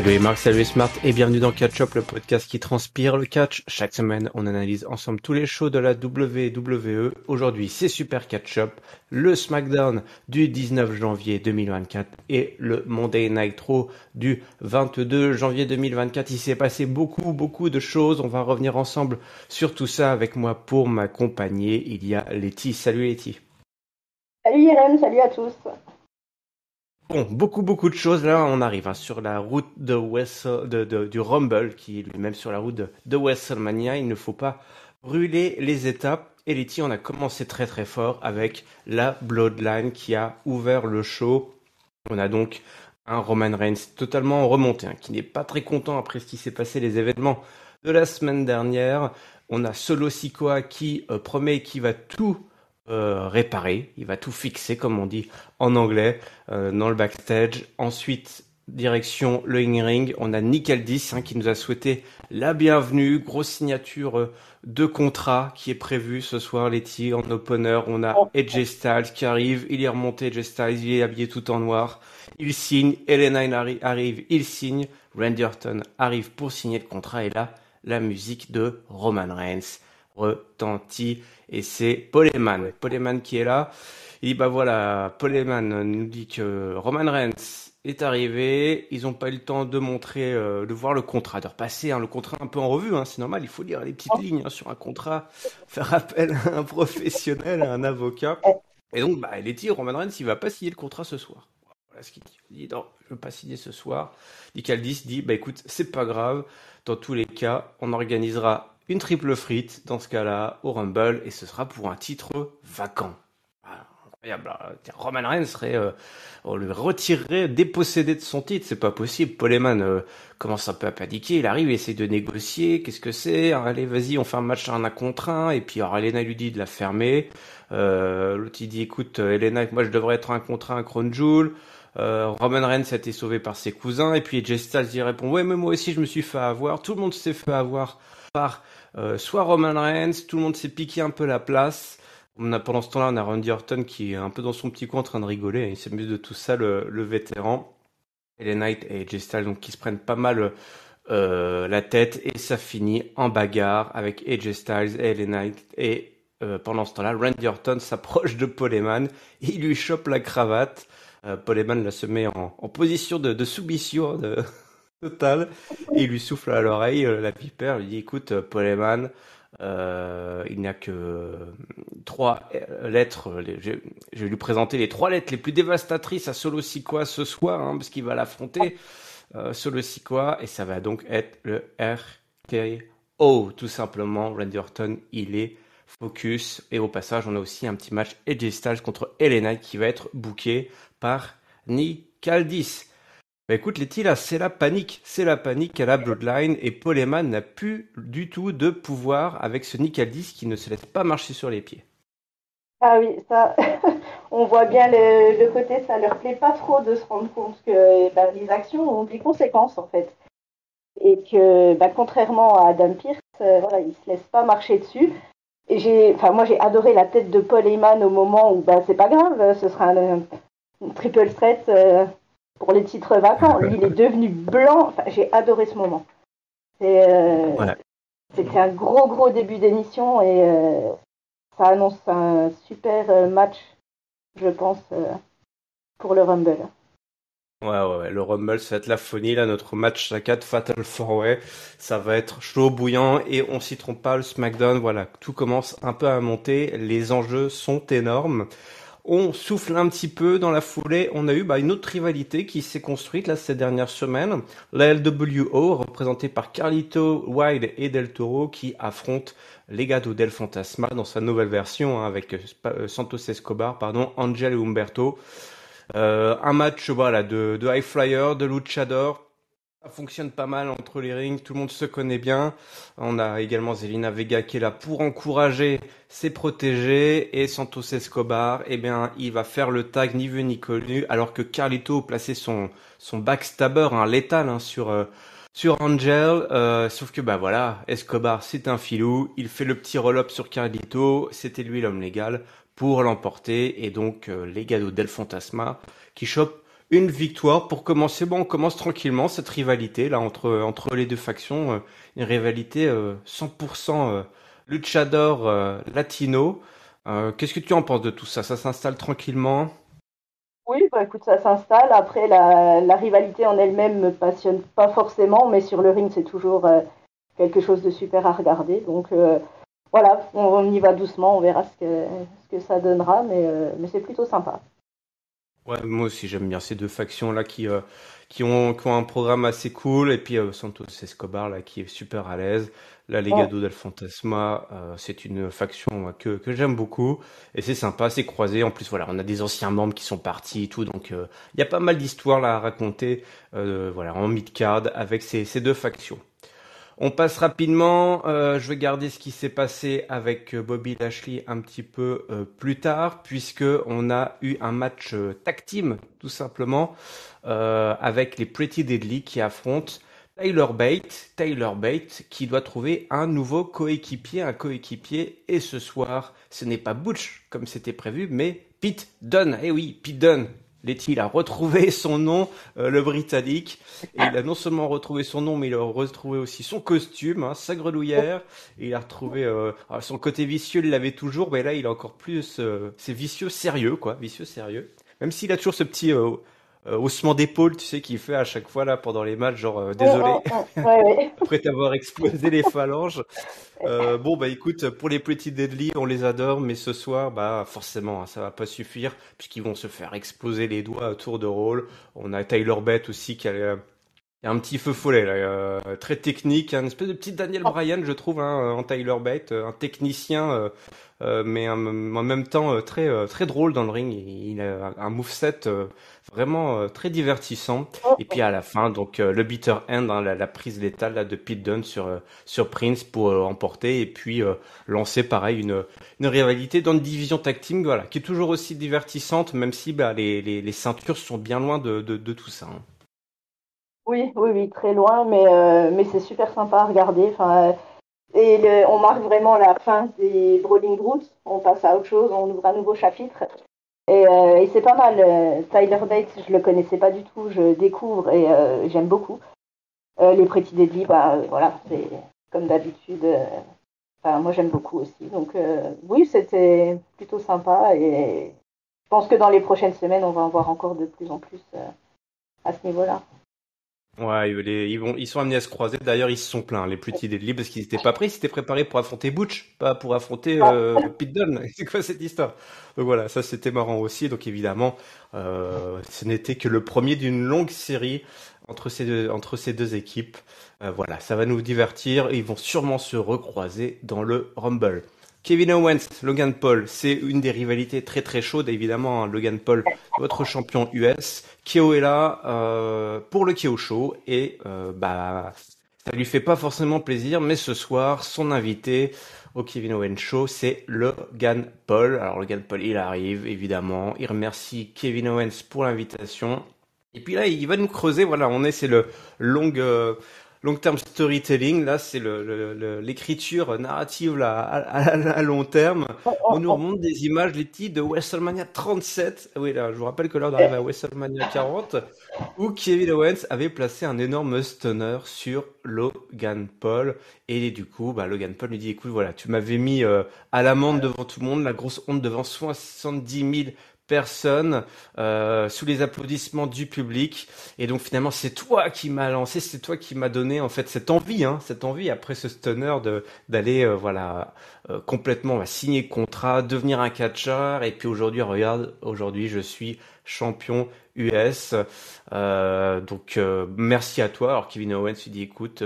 Salut Marc, salut Smart et bienvenue dans Catch Up, le podcast qui transpire le catch. Chaque semaine, on analyse ensemble tous les shows de la WWE. Aujourd'hui, c'est Super Catch Up, le SmackDown du 19 janvier 2024 et le Monday Night Raw du 22 janvier 2024. Il s'est passé beaucoup de choses. On va revenir ensemble sur tout ça avec moi pour m'accompagner. Il y a Letty. Salut Letty. Salut Irène, salut à tous. Bon, beaucoup de choses. Là, on arrive sur la route du Rumble, qui est lui-même sur la route de WrestleMania. Il ne faut pas brûler les étapes. Et Letty, on a commencé très fort avec la Bloodline qui a ouvert le show. On a donc un Roman Reigns totalement remonté, qui n'est pas très content après ce qui s'est passé, les événements de la semaine dernière. On a Solo Sikoa qui promet qu'il va tout réparer, il va tout fixer comme on dit en anglais dans le backstage. Ensuite, direction le ring, on a Nick Aldis qui nous a souhaité la bienvenue, grosse signature de contrat qui est prévue ce soir. Letty, en opener, on a AJ Styles qui arrive, il est remonté, AJ Styles, il est habillé tout en noir, il signe, LA arrive, il signe, Randy Orton arrive pour signer le contrat et là, la musique de Roman Reigns retentit. Et c'est Paul Heyman qui est là. Il dit, bah voilà, Paul Heyman nous dit que Roman Reigns est arrivé. Ils n'ont pas eu le temps de montrer, de voir le contrat, de repasser le contrat un peu en revue. C'est normal, il faut lire les petites lignes sur un contrat, faire appel à un professionnel, à un avocat. Et donc, il est dit, Roman Reigns, il va pas signer le contrat ce soir. Voilà ce qu'il dit. Il dit, non, je veux pas signer ce soir. Nick Aldis dit, écoute, c'est pas grave. Dans tous les cas, on organisera une triple frite, dans ce cas-là, au Rumble, et ce sera pour un titre vacant. Incroyable. Roman Reigns on lui retirerait, dépossédé de son titre, c'est pas possible. Paul Heyman commence un peu à paniquer, il arrive, il essaie de négocier, qu'est-ce que c'est? Allez, vas-y, on fait un match un contre un, et puis Elena lui dit de la fermer. L'autre il dit, écoute, Elena, moi je devrais être un contre un Crown Jewel. Roman Reigns a été sauvé par ses cousins, et puis AJ Styles y répond, ouais, mais moi aussi je me suis fait avoir, tout le monde s'est fait avoir par soit Roman Reigns, tout le monde s'est piqué un peu la place. Pendant ce temps-là, on a Randy Orton qui est un peu dans son petit coin en train de rigoler. Il s'amuse de tout ça, le vétéran. LA Knight et AJ Styles donc, qui se prennent pas mal la tête. Et ça finit en bagarre avec AJ Styles et LA Knight. Et pendant ce temps-là, Randy Orton s'approche de Paul Heyman. Il lui chope la cravate. Paul Heyman là, se met en position de soumission totale. Et il lui souffle à l'oreille la vipère. Il lui dit, écoute, Paul Heyman, il n'y a que 3 lettres. Je vais lui présenter les 3 lettres les plus dévastatrices à Solo Sikoa ce soir, parce qu'il va l'affronter, Solo Sikoa, et ça va donc être le RKO, tout simplement. Randy Orton, il est focus, et au passage, on a aussi un petit match AJ Styles contre LA Knight qui va être booké par Nick Aldis. Écoute Letty, là, c'est la panique à la Bloodline et Paul Heyman n'a plus du tout de pouvoir avec ce Nick Aldis qui ne se laisse pas marcher sur les pieds. Ah oui, ça, on voit bien le côté, ça leur plaît pas trop de se rendre compte que les actions ont des conséquences en fait. Et que contrairement à Adam Pearce, il se laisse pas marcher dessus. Et moi j'ai adoré la tête de Paul Heyman au moment où c'est pas grave, ce sera un triple threat pour les titres vacants. Lui, il est devenu blanc. J'ai adoré ce moment. C'était un gros début d'émission et ça annonce un super match, je pense, pour le Rumble. Ouais, le Rumble, ça va être la folie, là, notre match à 4 Fatal 4-Way, ça va être chaud, bouillant, et on s'y trompe pas, le SmackDown, voilà, tout commence un peu à monter, les enjeux sont énormes. On souffle un petit peu dans la foulée. On a eu une autre rivalité qui s'est construite là ces dernières semaines. La LWO, représentée par Carlito, Wilde et Del Toro, qui affrontent Legado del Fantasma dans sa nouvelle version avec Santos Escobar, Angel et Humberto. Un match de high flyer, de luchador. Ça fonctionne pas mal entre les rings, tout le monde se connaît bien. On a également Zelina Vega qui est là pour encourager ses protégés. Et Santos Escobar, il va faire le tag ni vu ni connu, alors que Carlito plaçait son backstabber, létal, sur Angel. Sauf que Escobar c'est un filou, il fait le petit roll-up sur Carlito, c'était lui l'homme légal pour l'emporter. Et donc Legado del Fantasma qui chope une victoire pour commencer. Bon, on commence tranquillement cette rivalité là entre les deux factions, une rivalité 100% luchador latino. Qu'est-ce que tu en penses de tout ça? Ça s'installe tranquillement. Oui, bah écoute, ça s'installe. Après, la rivalité en elle-même me passionne pas forcément, mais sur le ring, c'est toujours quelque chose de super à regarder. Donc voilà, on y va doucement, on verra ce que ça donnera, mais c'est plutôt sympa. Ouais, moi aussi j'aime bien ces deux factions là qui ont un programme assez cool et puis Santos Escobar là qui est super à l'aise. La Ouais. Legado del Fantasma, c'est une faction moi, que j'aime beaucoup et c'est sympa, c'est croisé. En plus voilà, on a des anciens membres qui sont partis et tout, donc il y a pas mal d'histoires là à raconter voilà en mid-card avec ces deux factions. On passe rapidement. Je vais garder ce qui s'est passé avec Bobby Lashley un petit peu plus tard, puisque on a eu un match tag team, tout simplement, avec les Pretty Deadly qui affrontent Tyler Bate. Tyler Bate qui doit trouver un nouveau coéquipier, un coéquipier. Et ce soir, ce n'est pas Butch comme c'était prévu, mais Pete Dunne. Eh oui, Pete Dunne. Letty, il a retrouvé son nom, le Britannique. Et il a non seulement retrouvé son nom, mais il a retrouvé aussi son costume, hein, sa grenouillère. Et il a retrouvé alors, son côté vicieux, il l'avait toujours, mais là, il a encore plus. C'est vicieux sérieux, quoi. Vicieux sérieux. Même s'il a toujours ce petit haussement d'épaule, tu sais, qu'il fait à chaque fois là pendant les matchs, genre désolé, Ouais, ouais. après t'avoir explosé les phalanges. Bon bah écoute, pour les Pretty Deadly, on les adore, mais ce soir, bah forcément, hein, ça va pas suffire puisqu'ils vont se faire exploser les doigts à tour de rôle. On a Tyler Bate aussi il y a un petit feu follet là, très technique, un espèce de petit Daniel Bryan, je trouve, hein, en Tyler Bate, un technicien, mais en même temps très drôle dans le ring. Il a un moveset vraiment très divertissant. Et puis à la fin, donc le bitter end, hein, la prise létale là, de Pete Dunne sur Prince pour emporter et puis lancer pareil une rivalité dans une division tag team, voilà, qui est toujours aussi divertissante, même si bah, les ceintures sont bien loin de tout ça, hein. Oui, oui, oui, très loin, mais c'est super sympa à regarder. Enfin, on marque vraiment la fin des Brawling Brutes. On passe à autre chose, on ouvre un nouveau chapitre. Et c'est pas mal. Tyler Bates, je le connaissais pas du tout, je découvre et j'aime beaucoup. Les Pretty Deadly, bah voilà, c'est comme d'habitude. Enfin, moi j'aime beaucoup aussi. Donc oui, c'était plutôt sympa et je pense que dans les prochaines semaines, on va en voir encore de plus en plus à ce niveau-là. Ouais, ils sont amenés à se croiser. D'ailleurs, ils se sont plaints, les Pretty Deadly, parce qu'ils étaient pas prêts. Ils s'étaient préparés pour affronter Butch, pas pour affronter Pete Dunne. C'est quoi cette histoire? Donc voilà, ça c'était marrant aussi. Donc évidemment, ce n'était que le premier d'une longue série entre ces deux équipes. Voilà, ça va nous divertir et ils vont sûrement se recroiser dans le Rumble. Kevin Owens, Logan Paul, c'est une des rivalités très très chaudes évidemment, hein. Logan Paul, votre champion US. Kyo est là pour le Kyo Show et bah ça lui fait pas forcément plaisir, mais ce soir son invité au Kevin Owens Show c'est Logan Paul. Alors Logan Paul il arrive évidemment, il remercie Kevin Owens pour l'invitation et puis là il va nous creuser. Voilà, c'est le long long term storytelling. Là c'est l'écriture narrative là à long terme. On nous remonte des images, les titres de WrestleMania 37. Ah oui, là, je vous rappelle que là, on arrive à WrestleMania 40, où Kevin Owens avait placé un énorme stunner sur Logan Paul. Et du coup, bah, Logan Paul lui dit, écoute, voilà, tu m'avais mis à l'amende devant tout le monde, la grosse honte devant 70 000 personnes, sous les applaudissements du public. Et donc finalement, c'est toi qui m'as lancé, c'est toi qui m'as donné en fait cette envie après ce stunner d'aller voilà complètement signer contrat, devenir un catcheur. Et puis aujourd'hui, regarde, aujourd'hui je suis champion US. Donc merci à toi. Alors Kevin Owens lui dit écoute,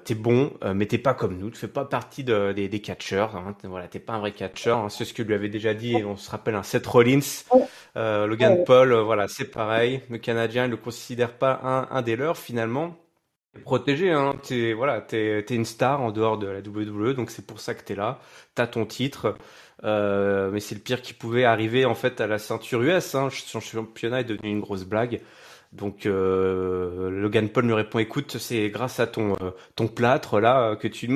t'es bon, mais t'es pas comme nous, tu fais pas partie des catcheurs, hein. Voilà, t'es pas un vrai catcheur, hein. C'est ce que lui avait déjà dit, on se rappelle un Seth Rollins, Logan Paul, voilà, c'est pareil. Le Canadien, il le considère pas un des leurs finalement. T'es protégé, hein. T'es une star en dehors de la WWE, donc c'est pour ça que t'es là. T'as ton titre, mais c'est le pire qui pouvait arriver en fait à la ceinture US, hein. Son championnat est devenu une grosse blague. Donc Logan Paul lui répond, écoute, c'est grâce à ton plâtre là que tu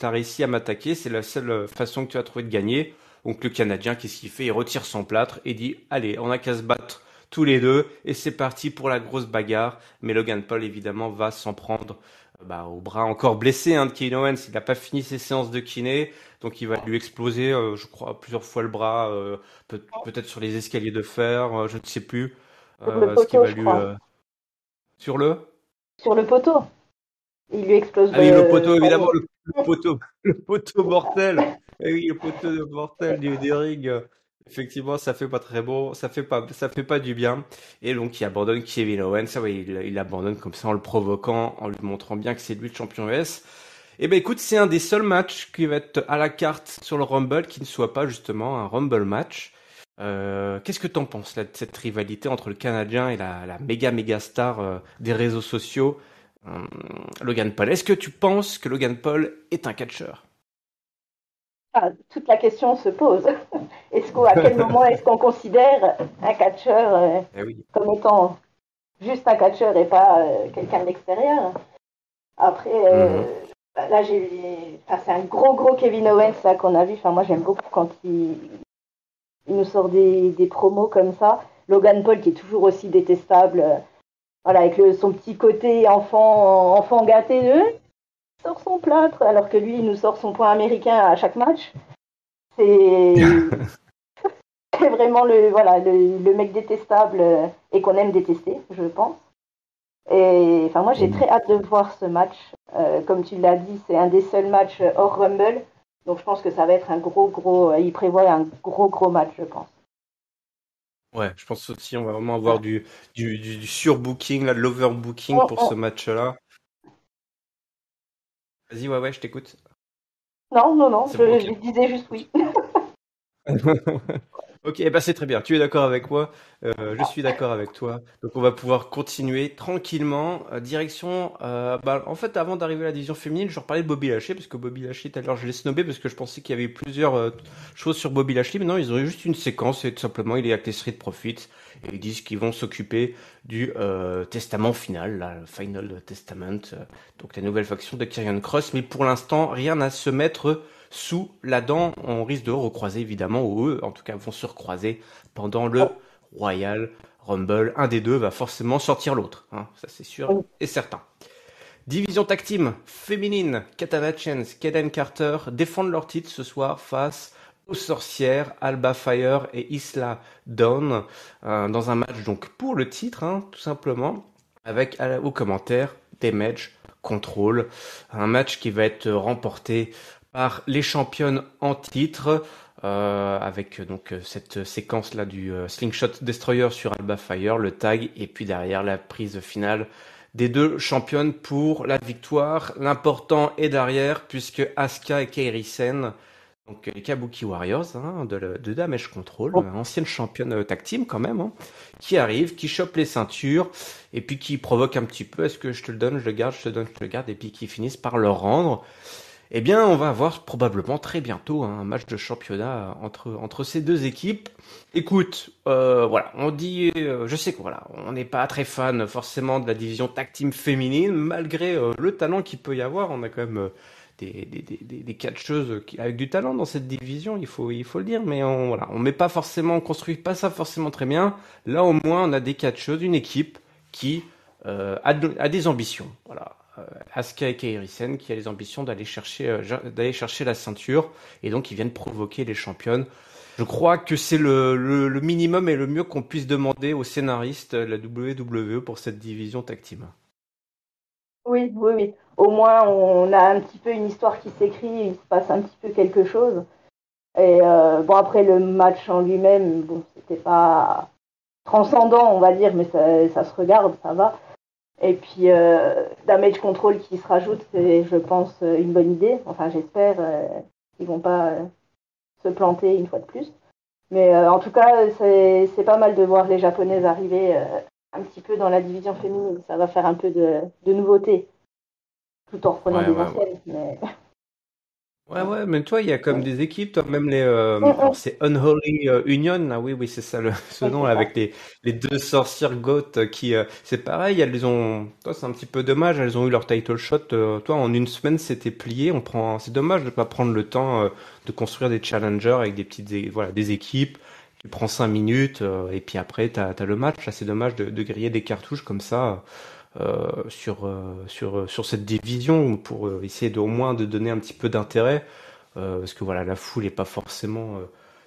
as réussi à m'attaquer, c'est la seule façon que tu as trouvé de gagner. Donc le Canadien, qu'est-ce qu'il fait? Il retire son plâtre et dit, allez, on a qu'à se battre tous les deux, et c'est parti pour la grosse bagarre. Mais Logan Paul, évidemment, va s'en prendre au bras encore blessé de Kevin Owens. Il n'a pas fini ses séances de kiné, donc il va lui exploser, je crois, plusieurs fois le bras, peut-être sur les escaliers de fer, je ne sais plus. Sur le Ce qui poteau, va je lui... crois. Sur le... Sur le poteau. Il lui explose Ah oui, le poteau, le évidemment, poignet. le poteau, le poteau mortel. Eh oui, le poteau mortel du ring. Effectivement, ça fait pas très bon, ça fait pas du bien. Et donc, il abandonne Kevin Owens. Ah oui, il abandonne comme ça en le provoquant, en lui montrant bien que c'est lui le champion US. Eh ben, écoute, c'est un des seuls matchs qui va être à la carte sur le Rumble qui ne soit pas justement un Rumble match. Qu'est-ce que t'en penses là, de cette rivalité entre le Canadien et la méga star des réseaux sociaux? Euh, Logan Paul. Est-ce que tu penses que Logan Paul est un catcheur? Ah, toute la question se pose. À quel moment est-ce qu'on considère un catcheur Eh oui. comme étant juste un catcheur et pas quelqu'un de l'extérieur? Après, Mhm. là, c'est un gros Kevin Owens là, qu'on a vu. Enfin, moi, j'aime beaucoup quand il nous sort des promos comme ça. Logan Paul, qui est toujours aussi détestable, voilà, avec son petit côté enfant gâté, il sort son plâtre, alors que lui, il nous sort son point américain à chaque match. C'est c'est vraiment le mec détestable et qu'on aime détester, je pense. Et enfin, moi, j'ai Mhm. très hâte de voir ce match. Comme tu l'as dit, c'est un des seuls matchs hors Rumble. Donc, je pense que ça va être un gros. Il prévoit un gros match, je pense. Ouais, je pense aussi on va vraiment avoir du surbooking, là, de l'overbooking Oh, pour ce oh. match-là. Vas-y, ouais, je t'écoute. Non, C'est bon, ok. je disais juste oui. Ok, bah c'est très bien. Tu es d'accord avec moi, je suis d'accord avec toi. Donc on va pouvoir continuer tranquillement. Direction, en fait, avant d'arriver à la division féminine, je reparlais de Bobby Lashley parce que Bobby Lashley, tout à l'heure, je l'ai snobé parce que je pensais qu'il y avait plusieurs choses sur Bobby Lashley, mais non, ils ont eu juste une séquence et tout simplement, il est avec les Street Profits et ils disent qu'ils vont s'occuper du testament final, là, le Final Testament, donc la nouvelle faction de Karrion Cross. Mais pour l'instant, rien à se mettre sous la dent. On risque de recroiser évidemment, ou eux en tout cas vont se recroiser pendant le Royal Rumble. Un des deux va forcément sortir l'autre, hein, ça c'est sûr et certain. Division Tag Team féminine, Katana Chance, Kaden Carter défendent leur titre ce soir face aux sorcières Alba Fire et Isla Dawn dans un match donc pour le titre, hein, tout simplement, avec au commentaire Damage Control, un match qui va être remporté par les championnes en titre. Avec donc cette séquence là du Slingshot Destroyer sur Alba Fire, le tag et puis derrière la prise finale des deux championnes pour la victoire. L'important est derrière puisque Asuka et Kairi Sen, donc les Kabuki Warriors de Damage Control, ancienne championne tag team quand même, hein, qui arrive, qui chope les ceintures et puis qui provoque un petit peu. Est-ce que je te le donne, je le garde, je te le donne, je le garde et puis qui finissent par le rendre. Eh bien, on va avoir probablement très bientôt un match de championnat entre ces deux équipes. Écoute, voilà, on dit, je sais que voilà, on n'est pas très fan forcément de la division tag team féminine, malgré le talent qu'il peut y avoir. On a quand même des catcheuses avec du talent dans cette division, il faut le dire, mais on met pas forcément, on construit pas ça forcément très bien. Là, au moins, on a des catcheuses, une équipe qui a des ambitions. Voilà. Asuka et Kairi Sen qui a les ambitions d'aller chercher la ceinture et donc ils viennent provoquer les championnes. Je crois que c'est le minimum et le mieux qu'on puisse demander aux scénaristes de la WWE pour cette division tag team. Oui. Au moins, on a un petit peu une histoire qui s'écrit, il se passe un petit peu quelque chose. Et bon, après, le match en lui-même, bon, c'était pas transcendant, on va dire, mais ça se regarde, ça va. Et puis, Damage Control qui se rajoute, c'est, je pense, une bonne idée. Enfin, j'espère qu'ils vont pas se planter une fois de plus. Mais en tout cas, c'est pas mal de voir les Japonaises arriver un petit peu dans la division féminine. Ça va faire un peu de nouveauté, tout en reprenant Ouais, des ouais, ouais. anciennes. Mais... Ouais, mais toi, il y a comme des équipes, toi, même alors c'est Unholy Union, là, oui, c'est ça ce Oui, nom, c'est là, ça. avec les deux sorcières goths qui, c'est pareil, toi, c'est un petit peu dommage, elles ont eu leur title shot, toi, en une semaine, c'était plié, c'est dommage de pas prendre le temps, de construire des challengers avec des voilà, des équipes tu prends 5 minutes et puis après t'as le match. Là, c'est dommage de griller des cartouches comme ça sur cette division pour essayer au moins de donner un petit peu d'intérêt. Parce que voilà, la foule est pas forcément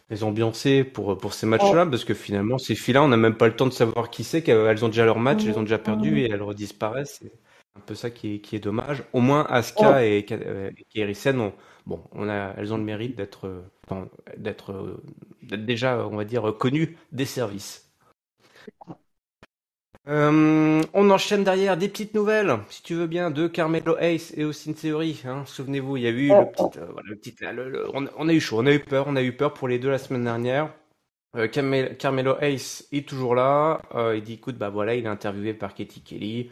désambiancée pour ces matchs-là, parce que finalement, ces filles-là, on n'a même pas le temps de savoir qui c'est, qu'elles ont déjà leur match, elles ont déjà perdu et elles redisparaissent. C'est un peu ça qui est dommage. Au moins, Asuka et Kairi Sen bon, elles ont le mérite d'être déjà, on va dire, connues des services. On enchaîne derrière des petites nouvelles, si tu veux bien, de Carmelo Hayes et Austin Theory. Hein. Souvenez-vous, il y a eu le petit, voilà, on a eu chaud, on a eu peur pour les deux la semaine dernière. Carmelo Hayes est toujours là. Il dit, écoute, bah voilà, il est interviewé par Katie Kelly.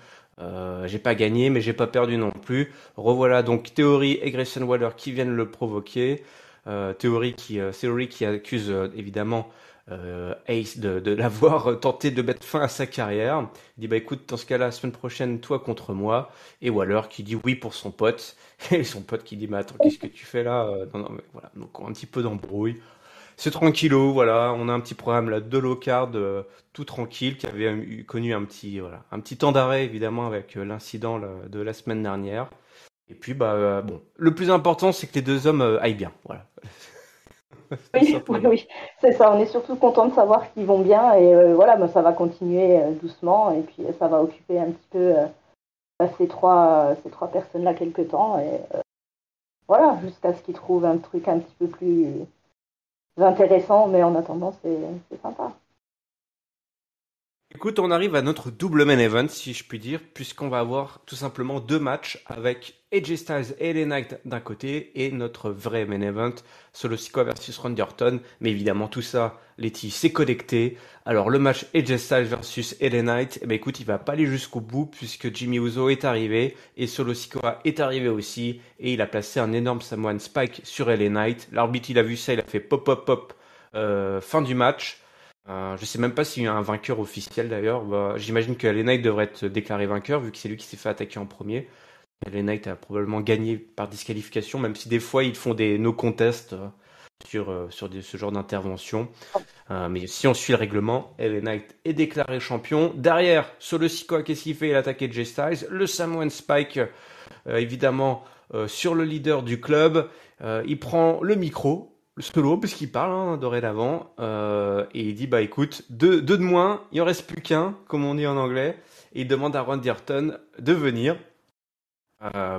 J'ai pas gagné, mais j'ai pas perdu non plus. Revoilà donc Theory et Grayson Waller qui viennent le provoquer. Theory qui accuse évidemment Ace de l'avoir tenté de mettre fin à sa carrière. Il dit bah écoute, dans ce cas-là, la semaine prochaine, toi contre moi. Et Waller qui dit oui pour son pote. Et son pote qui dit mais attends, qu'est-ce que tu fais là? Non, mais voilà, donc un petit peu d'embrouille. C'est tranquillo, voilà, on a un petit programme là de low card tout tranquille qui avait connu un petit temps d'arrêt évidemment avec l'incident là, de la semaine dernière. Et puis bah bon, le plus important c'est que les deux hommes aillent bien, voilà. Oui, c'est ça. On est surtout content de savoir qu'ils vont bien et voilà, bah, ça va continuer doucement et puis ça va occuper un petit peu ces trois personnes-là quelque temps et voilà, jusqu'à ce qu'ils trouvent un truc un petit peu plus intéressant, mais en attendant, c'est sympa. Écoute, on arrive à notre double main event, si je puis dire, puisqu'on va avoir tout simplement deux matchs avec AJ Styles et LA Knight d'un côté et notre vrai main event, Solo Sikoa versus Randy Orton. Mais évidemment, tout ça, Letty, c'est connecté. Alors, le match AJ Styles versus LA Knight, eh ben, écoute, il va pas aller jusqu'au bout puisque Jimmy Uso est arrivé et Solo Sikoa est arrivé aussi et il a placé un énorme Samoan Spike sur LA Knight. L'arbitre, il a vu ça, il a fait pop, pop, pop, fin du match. Je sais même pas s'il y a un vainqueur officiel d'ailleurs. Bah, j'imagine que LA Knight devrait être déclaré vainqueur vu que c'est lui qui s'est fait attaquer en premier. LA Knight a probablement gagné par disqualification, même si des fois ils font des no contest sur ce genre d'intervention. Mais si on suit le règlement, LA Knight est déclaré champion. Derrière, Solo Sikoa, qu'est-ce qu'il fait? Il attaque Jay Styles. Le Samoan Spike, évidemment, sur le leader du club. Il prend le micro. Solo, puisqu'il parle dorénavant, et il dit bah écoute, deux de moins, il en reste plus qu'un, comme on dit en anglais, et il demande à Randy Orton de venir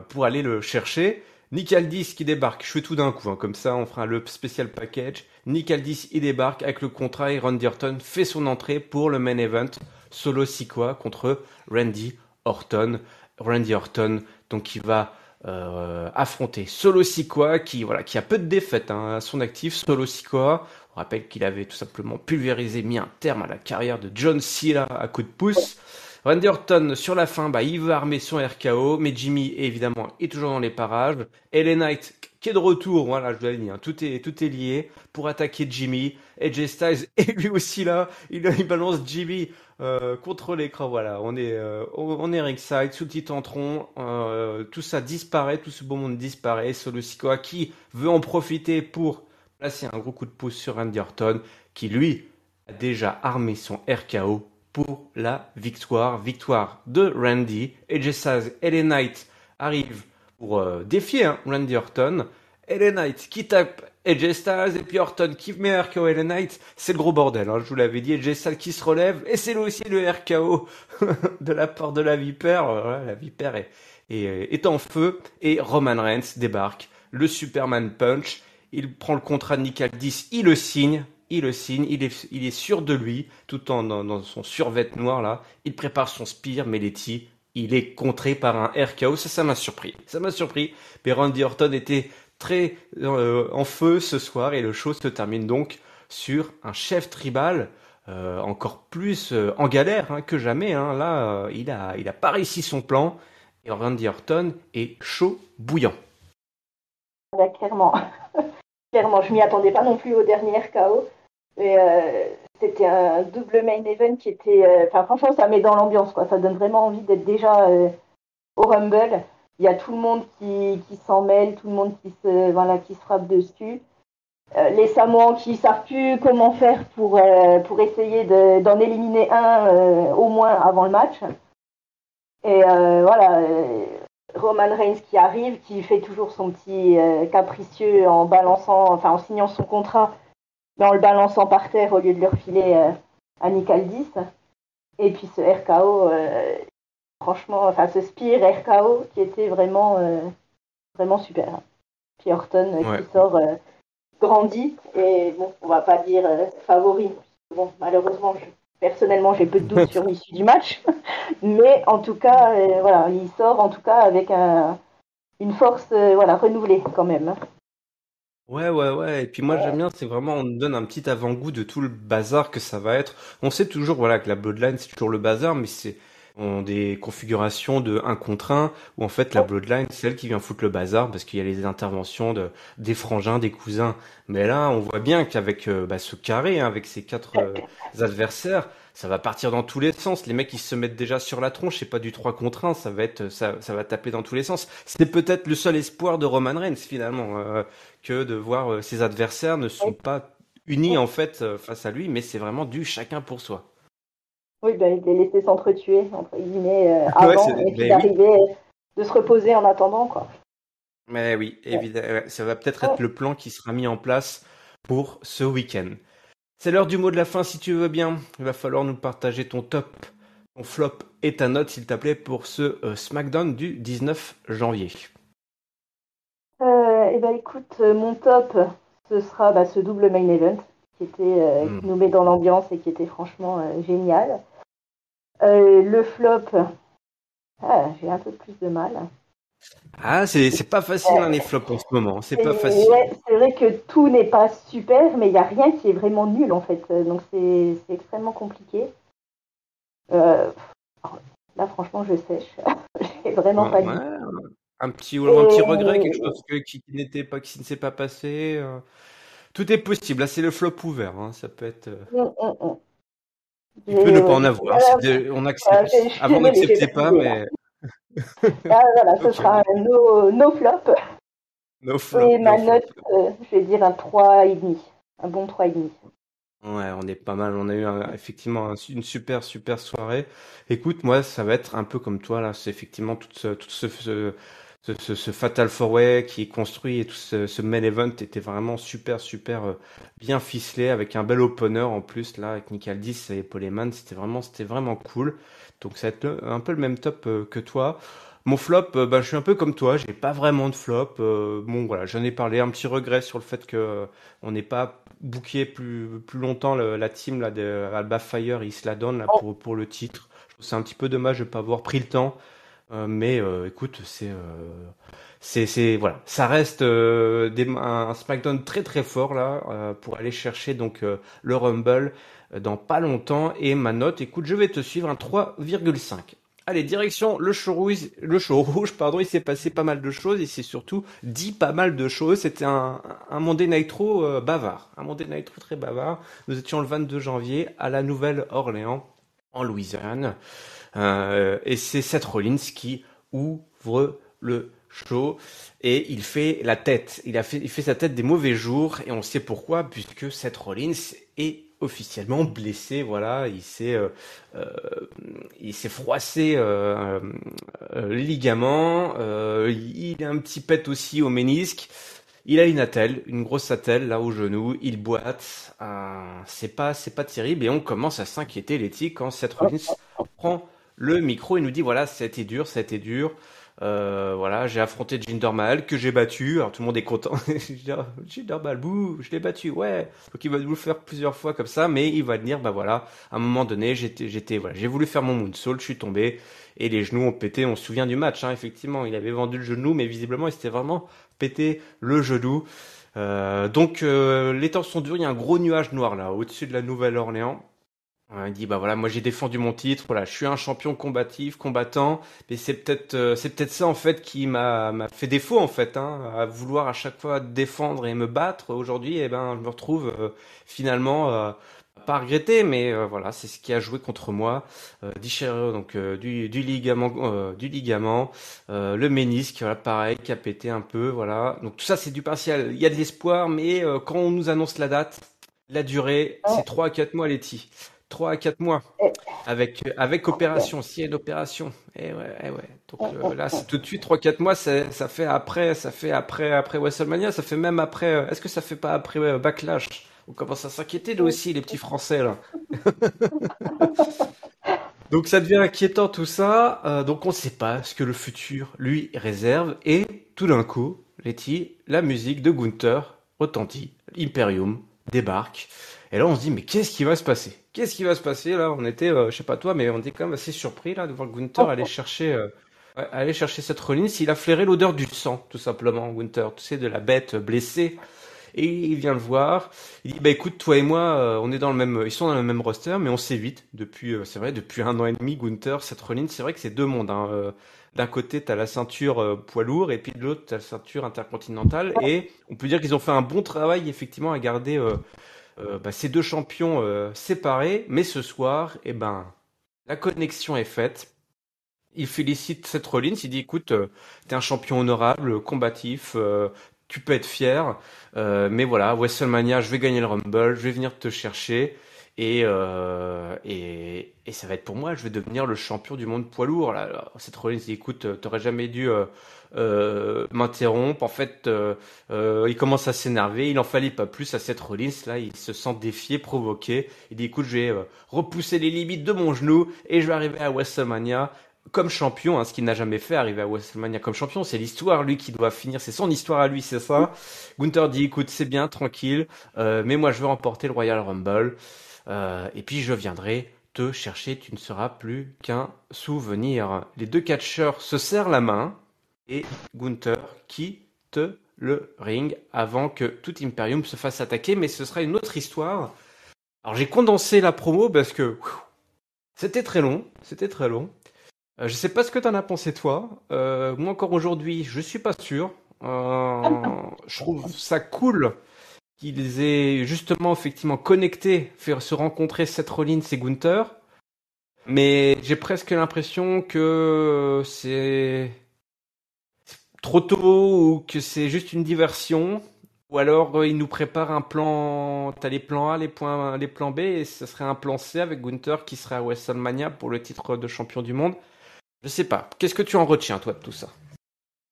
pour aller le chercher. Nick Aldis qui débarque, je fais tout d'un coup, hein, comme ça on fera le spécial package. Nick Aldis il débarque avec le contrat et Randy Orton fait son entrée pour le main event Solo Sikoa contre Randy Orton. Randy Orton, donc il va affronter Solo Sikoa qui a peu de défaites à son actif. Solo Sikoa, on rappelle qu'il avait tout simplement pulvérisé, mis un terme à la carrière de John Cena à coup de pouce. Randy Orton sur la fin, bah il veut armer son RKO, mais Jimmy évidemment est toujours dans les parages. LA Knight qui est de retour, voilà, je dois le dire, tout est lié pour attaquer Jimmy. AJ Styles est lui aussi là, il balance Jimmy contre l'écran, voilà, on est ringside, sous le petit tentron, tout ça disparaît, tout ce beau monde disparaît. Solo Sikoa qui veut en profiter pour placer un gros coup de pouce sur Randy Orton, qui lui a déjà armé son RKO pour la victoire de Randy. AJ Styles et LA Knight arrivent pour défier Randy Orton. LA Knight qui tape AJ Styles et puis Orton qui met RKO LA Knight, c'est le gros bordel, je vous l'avais dit. AJ Styles qui se relève et c'est aussi le RKO de la part de la Vipère. La Vipère est en feu et Roman Reigns débarque, le Superman Punch. Il prend le contrat de Nick Aldis, il le signe, il est sûr de lui, tout en dans son survêt noir là. Il prépare son spear, mais Letty, il est contré par un RKO. Ça m'a surpris. Mais Randy Orton était très en feu ce soir et le show se termine donc sur un chef tribal encore plus en galère que jamais. Là, il a pas réussi son plan et Randy Orton est chaud bouillant. Ouais, clairement. Clairement, je m'y attendais pas non plus au dernier RKO. Et, c'était un double main event qui était. Enfin, franchement, ça met dans l'ambiance, quoi. Ça donne vraiment envie d'être déjà au Rumble. Il y a tout le monde qui s'en mêle, tout le monde qui se frappe dessus. les Samoans qui savent plus comment faire pour essayer d'en éliminer un au moins avant le match. Et voilà, Roman Reigns qui arrive, qui fait toujours son petit capricieux en balançant, enfin en signant son contrat, mais en le balançant par terre au lieu de le refiler à Nick Aldis. Et puis ce RKO, franchement, enfin ce Spear RKO qui était vraiment, vraiment super. Puis Orton Ouais. qui sort grandi et bon, on va pas dire favori. Bon, malheureusement, personnellement, j'ai peu de doutes sur l'issue du match, mais en tout cas, voilà, il sort en tout cas avec une force, voilà, renouvelée quand même. Ouais, ouais, ouais. Et puis moi, j'aime bien, c'est vraiment, on nous donne un petit avant-goût de tout le bazar que ça va être. On sait toujours, voilà, que la Bloodline, c'est toujours le bazar, mais c'est on des configurations de un contre un, où en fait, la Bloodline, c'est elle qui vient foutre le bazar, parce qu'il y a les interventions des frangins, des cousins. Mais là, on voit bien qu'avec ce carré, hein, avec ces quatre adversaires, ça va partir dans tous les sens. Les mecs, ils se mettent déjà sur la tronche, c'est pas du 3 contre un, ça va être, ça va taper dans tous les sens. C'est peut-être le seul espoir de Roman Reigns, finalement. Que de voir ses adversaires ne sont Oui, pas unis en fait face à lui, mais c'est vraiment du chacun pour soi. oui, ben, il est laissé s'entretuer, entre guillemets, Ouais, avant, et puis ben oui, d'arriver, de se reposer en attendant, quoi. mais oui, Ouais. évidemment, ça va peut-être être Ouais. le plan qui sera mis en place pour ce week-end. C'est l'heure du mot de la fin, si tu veux bien. Il va falloir nous partager ton top, ton flop et ta note, s'il te plaît, pour ce SmackDown du 19 janvier. Eh ben, écoute, mon top, ce sera bah, ce double main event qui Hmm. nous met dans l'ambiance et qui était franchement génial. Le flop, j'ai un peu plus de mal. Ah, c'est pas facile hein, les flops en ce moment, c'est pas facile. Ouais, c'est vrai que tout n'est pas super, mais il n'y a rien qui est vraiment nul en fait. Donc c'est extrêmement compliqué. Euh, Là, franchement, je sèche. J'ai vraiment Ouais, pas ouais, dit. un petit Et, regret, quelque chose qui n'était pas, qui ne s'est pas passé. Tout est possible. Là, c'est le flop ouvert. Hein. Ça peut être. mm, mm, mm. Il peut ne pas Ouais, en avoir. voilà, On voilà, je accepte. suis Avant, on désolée, j'ai n'acceptait pas, validé là. mais. Ah, voilà, ce Ok. sera un no flop. No Et flop, no ma flop. note, je vais dire un 3,5. Un bon 3,5. Ouais, on est pas mal. On a eu effectivement une super, super soirée. Écoute, moi, ça va être un peu comme toi, là. C'est effectivement ce Fatal 4-Way qui est construit et tout ce main event était vraiment super, super bien ficelé avec un bel opener en plus, là, avec Nick Aldis et Paul Heyman. C'était vraiment cool. Donc, ça va être un peu le même top que toi. Mon flop, bah, je suis un peu comme toi, j'ai pas vraiment de flop. Bon, voilà, j'en ai parlé, un petit regret sur le fait que on n'ait pas booké plus longtemps la team là, de Alba Fire et Isla Dawn là, pour le titre. Je trouve que c'est un petit peu dommage de pas avoir pris le temps. Mais écoute, voilà, ça reste un SmackDown très très fort là pour aller chercher donc le Rumble dans pas longtemps et ma note, écoute, je vais te suivre un 3,5. Allez, direction le show rouge, pardon, il s'est passé pas mal de choses, il s'est surtout dit pas mal de choses. C'était un Monday Nitro bavard, un Monday Nitro très bavard. Nous étions le 22 janvier à la Nouvelle-Orléans, en Louisiane. Et c'est Seth Rollins qui ouvre le show et il fait la tête. Il fait sa tête des mauvais jours et on sait pourquoi puisque Seth Rollins est officiellement blessé. Voilà, euh, il s'est froissé les ligaments. Il a un petit pet aussi au ménisque. Il a une attelle, une grosse attelle là au genou. Il boite. C'est pas terrible et on commence à s'inquiéter, Letty, quand Seth Rollins prend le micro et nous dit voilà, ça a été dur, ça a été dur. Voilà, j'ai affronté Jinder Mahal que j'ai battu. Alors tout le monde est content. Jinder Mahal, bouh, je l'ai battu, ouais. Donc il va nous le faire plusieurs fois comme ça, mais il va dire bah voilà, à un moment donné, voilà, j'ai voulu faire mon moonsault, je suis tombé et les genoux ont pété. On se souvient du match, hein, effectivement, il avait vendu le genou, mais visiblement il s'était vraiment pété le genou. Les temps sont durs. Il y a un gros nuage noir là au-dessus de la Nouvelle-Orléans. Il dit bah voilà, moi j'ai défendu mon titre, voilà, je suis un champion combatif, combattant, mais c'est peut-être ça en fait qui m'a fait défaut en fait, hein, à vouloir à chaque fois défendre et me battre. Aujourd'hui, eh ben je me retrouve finalement pas regretter, mais voilà, c'est ce qui a joué contre moi. Déchirure donc du ligament, le ménisque, voilà, pareil, qui a pété un peu, voilà. Donc tout ça, c'est du partiel. Il y a de l'espoir, mais quand on nous annonce la date, la durée, c'est Ouais. 3 à 4 mois, Letty. 3 à 4 mois. Et- Avec ok. opération, s'il y a une opération. Ouais. Donc là, Mm. c'est tout de suite 3 4 mois, ça fait après WrestleMania, ça fait même après. Est-ce que ça fait pas après Backlash? On commence à s'inquiéter nous aussi, les petits Français là. Donc ça devient inquiétant tout ça. Donc on ne sait pas ce que le futur lui réserve. Et tout d'un coup, Letty, la musique de Gunther retentit. Imperium débarque. Et là on se dit mais qu'est-ce qui va se passer? Qu'est-ce qui va se passer là? On était, je sais pas toi, mais on était quand même assez surpris là de voir Gunther aller chercher cette Rollins. Il a flairé l'odeur du sang tout simplement, Gunther. Tu sais, de la bête blessée. Et il vient le voir. Il dit, bah écoute, toi et moi, on est dans le même, ils sont dans le même roster, mais on s'évite depuis, c'est vrai, depuis 1 an et demi. Gunther, Seth Rollins, c'est vrai que c'est deux mondes. Hein. D'un côté, t'as la ceinture poids lourd, et puis de l'autre, t'as la ceinture intercontinentale. Et on peut dire qu'ils ont fait un bon travail, effectivement, à garder ces deux champions séparés. Mais ce soir, eh ben, la connexion est faite. Il félicite Seth Rollins, il dit écoute, t'es un champion honorable, combatif, tu peux être fier, mais voilà, WrestleMania, je vais gagner le Rumble, je vais venir te chercher, et ça va être pour moi, je vais devenir le champion du monde poids lourd. Là, Seth Rollins dit écoute, t'aurais jamais dû m'interrompre. En fait, il commence à s'énerver, il en fallait pas plus à Seth Rollins, là, il se sent défié, provoqué. Il dit écoute, je vais repousser les limites de mon genou et je vais arriver à WrestleMania comme champion, hein, ce qu'il n'a jamais fait, arriver à WrestleMania comme champion. C'est l'histoire, lui, qui doit finir. C'est son histoire à lui, c'est ça. Gunther dit, écoute, c'est bien, tranquille, mais moi, je veux remporter le Royal Rumble, et puis je viendrai te chercher, tu ne seras plus qu'un souvenir. Les deux catcheurs se serrent la main, et Gunther quitte le ring avant que tout Imperium se fasse attaquer, mais ce sera une autre histoire. Alors j'ai condensé la promo parce que c'était très long, c'était très long. Je sais pas ce que t'en as pensé toi. Moi encore aujourd'hui, je suis pas sûr. Je trouve ça cool qu'ils aient justement effectivement connecté, fait se rencontrer Seth Rollins et Gunther. Mais j'ai presque l'impression que c'est trop tôt ou que c'est juste une diversion. Ou alors ils nous préparent un plan. T'as les plans A, les plans B, et ce serait un plan C avec Gunther qui serait à WrestleMania pour le titre de champion du monde. Je sais pas. Qu'est-ce que tu en retiens, toi, de tout ça?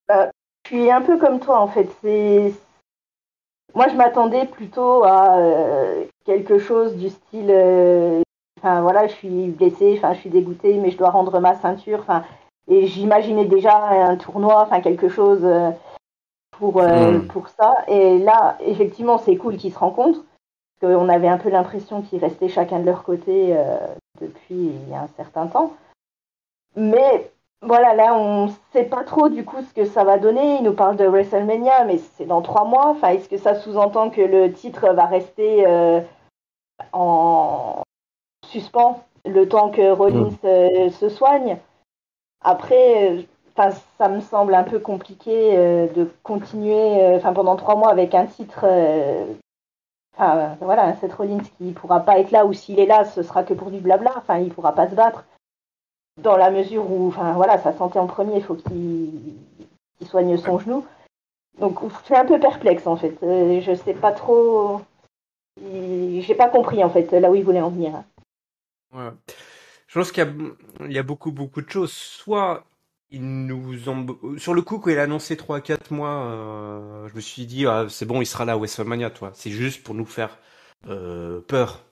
Bah, je suis un peu comme toi en fait. Moi, je m'attendais plutôt à quelque chose du style. Enfin voilà, je suis blessée, enfin je suis dégoûtée, mais je dois rendre ma ceinture. Enfin, et j'imaginais déjà un tournoi, enfin quelque chose Hmm. pour ça. Et là, effectivement, c'est cool qu'ils se rencontrent. Parce qu'on avait un peu l'impression qu'ils restaient chacun de leur côté depuis il y a un certain temps. Mais voilà, là, on ne sait pas trop du coup ce que ça va donner. Il nous parle de WrestleMania, mais c'est dans 3 mois. Enfin, est-ce que ça sous-entend que le titre va rester en suspens le temps que Rollins Hmm. se soigne? Après, ça me semble un peu compliqué de continuer pendant 3 mois avec un titre. Voilà, Seth Rollins qui pourra pas être là, ou s'il est là, ce sera que pour du blabla. Enfin, il pourra pas se battre dans la mesure où, enfin voilà, sa santé en premier, il faut qu'il soigne Ouais. son genou. Donc, je suis un peu perplexe en fait. Je sais pas trop. J'ai pas compris en fait là où il voulait en venir. Ouais. Je pense il y a beaucoup de choses. Soit ils nous ont... Sur le coup, quand il a annoncé 3 à 4 mois, je me suis dit, ah, c'est bon, il sera là à WrestleMania, toi. C'est juste pour nous faire peur.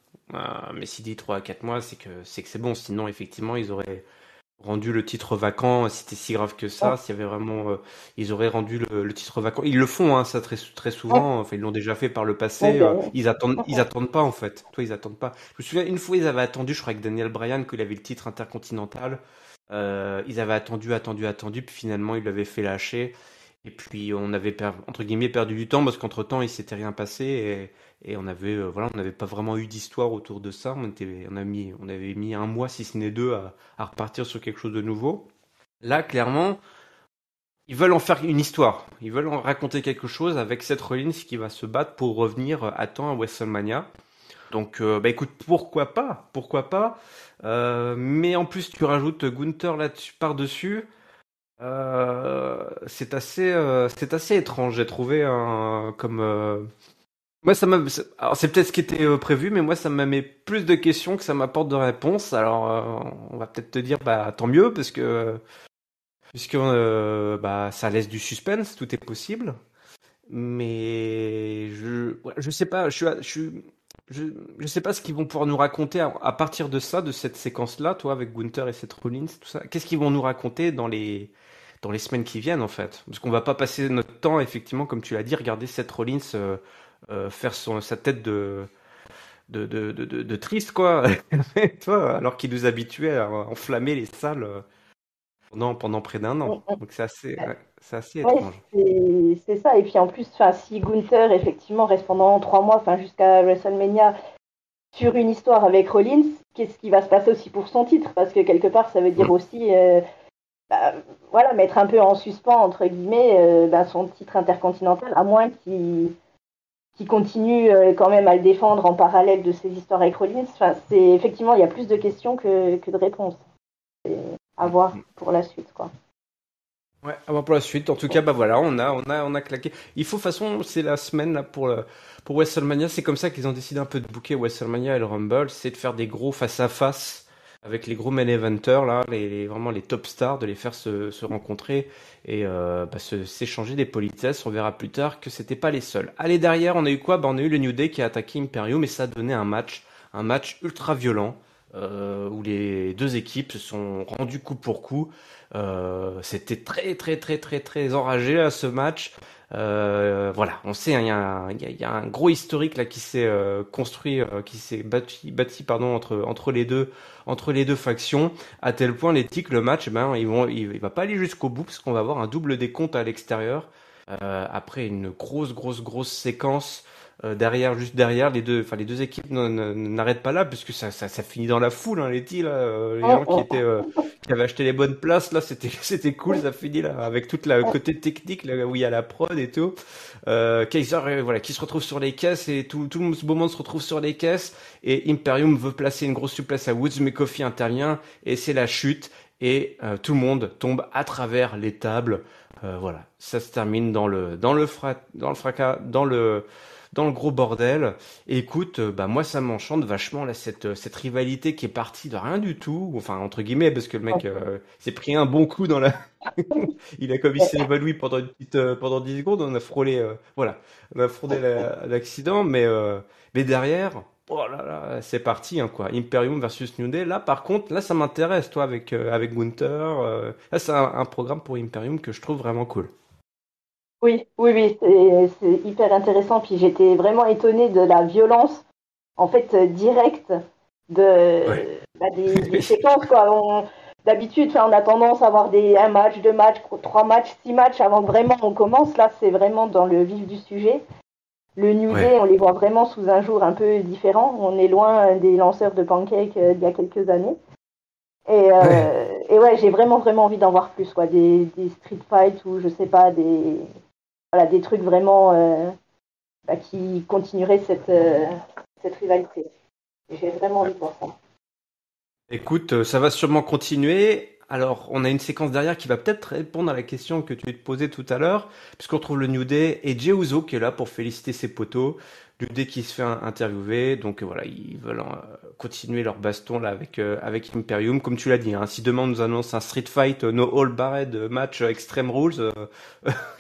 Mais s'il dit 3 à 4 mois, c'est que c'est bon. Sinon, effectivement, ils auraient rendu le titre vacant. Si c'était si grave que ça, s'il y avait vraiment... ils auraient rendu le titre vacant. Ils le font, hein, ça très souvent. Enfin, ils l'ont déjà fait par le passé. Ils attendent pas, en fait. Toi, ils attendent pas. Je me souviens, une fois, ils avaient attendu, je crois, avec Daniel Bryan, qu'il avait le titre intercontinental. Ils avaient attendu, puis finalement, ils l'avaient fait lâcher. Et puis, on avait, entre guillemets, perdu du temps, parce qu'entre-temps, il s'était rien passé. Et on avait, voilà, on n'avait pas vraiment eu d'histoire autour de ça. On avait mis 1 mois, si ce n'est deux, à repartir sur quelque chose de nouveau. Là, clairement, ils veulent en faire une histoire. Ils veulent en raconter quelque chose avec Seth Rollins qui va se battre pour revenir à temps à WrestleMania. Donc, bah écoute, pourquoi pas. Mais en plus, tu rajoutes Gunther là-dessus, par-dessus. C'est assez étrange. J'ai trouvé comme. Moi, alors c'est peut-être ce qui était prévu, mais moi, ça m'a mis plus de questions que ça m'apporte de réponses. Alors, on va peut-être te dire, bah tant mieux, parce que puisque bah ça laisse du suspense, tout est possible. Mais je sais pas, je, je sais pas ce qu'ils vont pouvoir nous raconter à partir de ça, de cette séquence-là, toi, avec Gunther et Seth Rollins, tout ça. Qu'est-ce qu'ils vont nous raconter dans les semaines qui viennent, en fait? Parce qu'on va pas passer notre temps, effectivement, comme tu l'as dit, regarder Seth Rollins faire sa tête de triste, quoi. Toi, alors qu'il nous habituait à enflammer les salles pendant près d'un an. Donc c'est assez Ouais, étrange. c'est ça. Et puis en plus, enfin, si Gunther effectivement reste pendant 3 mois, enfin jusqu'à WrestleMania, sur une histoire avec Rollins, qu'est-ce qui va se passer aussi pour son titre? Parce que quelque part, ça veut dire aussi, bah, voilà, mettre un peu en suspens entre guillemets bah, son titre intercontinental, à moins qu'il continue quand même à le défendre en parallèle de ses histoires avec Rollins. Enfin, c'est effectivement, il y a plus de questions que de réponses à voir Mm. pour la suite, quoi. Ouais, avant pour la suite. En tout cas, bah voilà, on a claqué. Il faut, de toute façon, c'est la semaine là pour WrestleMania. C'est comme ça qu'ils ont décidé un peu de booker WrestleMania et le Rumble, c'est de faire des gros face à face avec les gros main eventers là, vraiment les top stars, de les faire se rencontrer et bah, s'échanger des politesses. On verra plus tard que c'était pas les seuls. Allez, derrière, on a eu quoi? Bah, on a eu le New Day qui a attaqué Imperium et ça a donné un match ultra violent. Où les deux équipes se sont rendues coup pour coup. C'était très enragé à ce match. Voilà, on sait, hein, il y a un gros historique là qui s'est construit, qui s'est bâti pardon entre les deux factions, à tel point l'éthique, le match, eh ben il va pas aller jusqu'au bout parce qu'on va avoir un double décompte à l'extérieur après une grosse séquence derrière, juste derrière, les deux équipes n'arrêtent pas là, puisque ça finit dans la foule, hein, là, les gens qui avaient acheté les bonnes places, là, c'était cool, ça finit là, avec toute la côté technique, là, où il y a la prod et tout. Kaiser, voilà, qui se retrouve sur les caisses, et tout le monde se retrouve sur les caisses, et Imperium veut placer une grosse souplesse à Woods, mais Kofi intervient, et c'est la chute, et tout le monde tombe à travers les tables. Voilà, ça se termine dans le fracas, dans le gros bordel. Et écoute, bah moi ça m'enchante vachement là cette rivalité qui est partie de rien du tout, enfin entre guillemets parce que le mec s'est pris un bon coup dans la il s'est évanoui pendant pendant 10 secondes, on a frôlé voilà, on a frôlé l'accident mais derrière oh là là, c'est parti hein, quoi. Imperium versus New Day. Là par contre, là ça m'intéresse toi avec Gunther, là c'est un programme pour Imperium que je trouve vraiment cool. Oui, c'est hyper intéressant. Puis j'étais vraiment étonnée de la violence, en fait, directe Ouais. des séquences, quoi. D'habitude, enfin, on a tendance à avoir un match, 2 matchs, 3 matchs, 6 matchs avant que vraiment on commence. Là, c'est vraiment dans le vif du sujet. Le New Day, Ouais. on les voit vraiment sous un jour un peu différent. On est loin des lanceurs de pancakes d'il y a quelques années. Ouais. Et ouais, j'ai vraiment envie d'en voir plus, quoi. Des street fights ou je sais pas, voilà, des trucs vraiment bah, qui continueraient cette rivalité. J'ai vraiment envie de voir ça. Écoute, ça va sûrement continuer. Alors, on a une séquence derrière qui va peut-être répondre à la question que tu te posais tout à l'heure, puisqu'on trouve le New Day et Jey Uso qui est là pour féliciter ses potos. New Day qui se fait interviewer, donc voilà, ils veulent continuer leur baston là avec Imperium, comme tu l'as dit. Hein, si demain on nous annonce un Street Fight No All Barred match Extreme Rules,